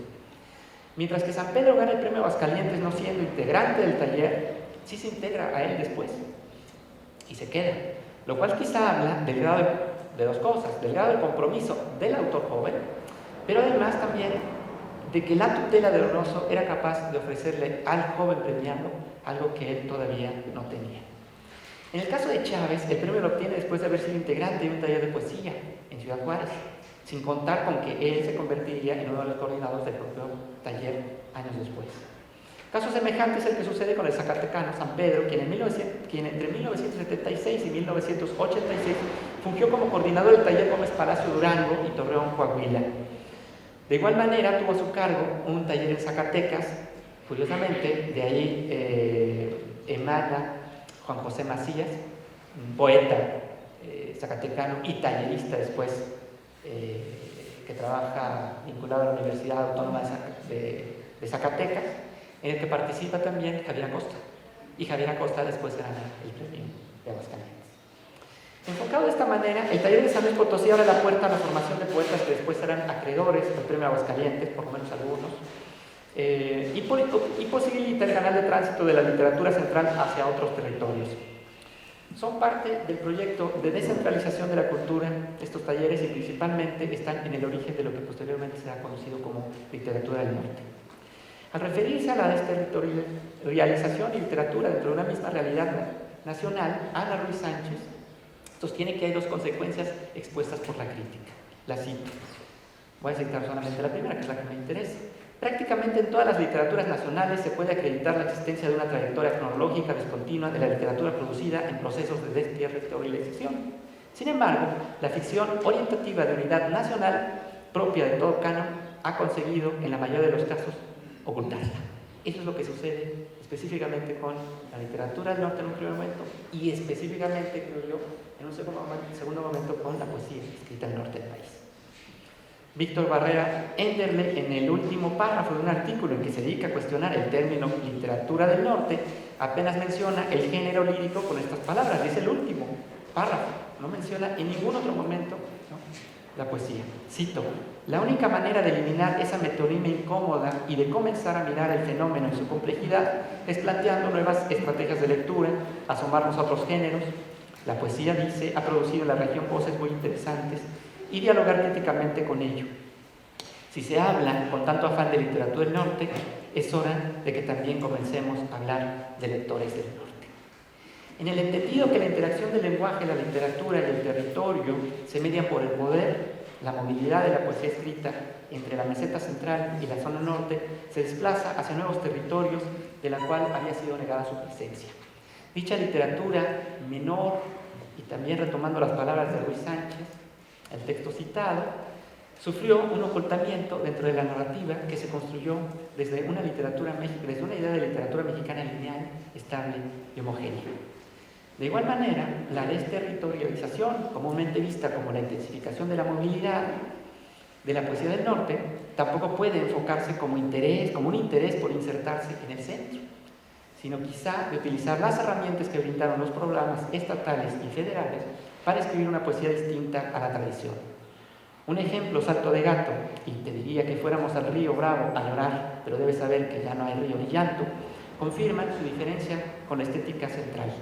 Mientras que San Pedro gana el premio Aguascalientes no siendo integrante del taller, sí se integra a él después y se queda. Lo cual quizá habla del grado de dos cosas, del grado del compromiso del autor joven, pero además también de que la tutela de Donoso era capaz de ofrecerle al joven premiado algo que él todavía no tenía. En el caso de Chávez, el premio lo obtiene después de haber sido integrante de un taller de poesía en Ciudad Juárez, sin contar con que él se convertiría en uno de los coordinadores del propio taller años después. Caso semejante es el que sucede con el zacatecano San Pedro, quien entre 1976 y 1986 fungió como coordinador del taller Gómez Palacio Durango y Torreón Coahuila. De igual manera tuvo a su cargo un taller en Zacatecas, Curiosamente, de ahí emana Juan José Macías, un poeta zacatecano y tallerista después, que trabaja vinculado a la Universidad Autónoma de Zacatecas, en el que participa también Javier Acosta. Y Javier Acosta después gana el premio de Aguascalientes. Enfocado de esta manera, el taller de San Luis Potosí abre la puerta a la formación de poetas que después serán acreedores del premio Aguascalientes, por lo menos algunos, y posibilita el canal de tránsito de la literatura central hacia otros territorios. Son parte del proyecto de descentralización de la cultura, estos talleres, y principalmente están en el origen de lo que posteriormente será conocido como literatura del norte. Al referirse a la desterritorialización y literatura dentro de una misma realidad nacional, Ana Ruiz Sánchez sostiene que hay dos consecuencias expuestas por la crítica. La cito. Voy a citar solamente la primera, que es la que me interesa. Prácticamente en todas las literaturas nacionales se puede acreditar la existencia de una trayectoria cronológica discontinua de la literatura producida en procesos de desterritorialización. Sin embargo, la ficción orientativa de unidad nacional, propia de todo canon, ha conseguido, en la mayoría de los casos, ocultarla. Eso es lo que sucede específicamente con la literatura del norte en un primer momento y específicamente, creo yo, en un segundo momento con la poesía escrita en el norte del país. Víctor Barrera Enderle, en el último párrafo de un artículo en que se dedica a cuestionar el término literatura del norte, apenas menciona el género lírico con estas palabras. Es el último párrafo, no menciona en ningún otro momento, ¿no?, la poesía. Cito: la única manera de eliminar esa metonimia incómoda y de comenzar a mirar el fenómeno en su complejidad es planteando nuevas estrategias de lectura, asomarnos a otros géneros. La poesía, dice, ha producido en la región voces muy interesantes y dialogar críticamente con ello. Si se habla con tanto afán de literatura del norte, es hora de que también comencemos a hablar de lectores del norte. En el entendido que la interacción del lenguaje, la literatura y el territorio se median por el poder, la movilidad de la poesía escrita entre la meseta central y la zona norte se desplaza hacia nuevos territorios de la cual había sido negada su presencia. Dicha literatura menor, y también retomando las palabras de Ruiz Sánchez, el texto citado, sufrió un ocultamiento dentro de la narrativa que se construyó desde una idea de literatura mexicana lineal, estable y homogénea. De igual manera, la desterritorialización, comúnmente vista como la intensificación de la movilidad de la poesía del norte, tampoco puede enfocarse como un interés por insertarse en el centro, sino quizá de utilizar las herramientas que brindaron los programas estatales y federales para escribir una poesía distinta a la tradición. Un ejemplo, Salto de Gato, y te diría que fuéramos al río Bravo a llorar, pero debes saber que ya no hay río ni llanto, confirman su diferencia con la estética central,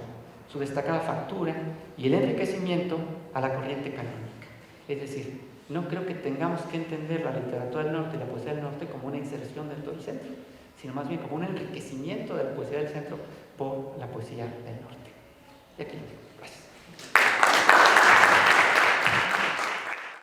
su destacada factura y el enriquecimiento a la corriente canónica. Es decir, no creo que tengamos que entender la literatura del norte y la poesía del norte como una inserción dentro del centro, sino más bien como un enriquecimiento de la poesía del centro por la poesía del norte. Y aquí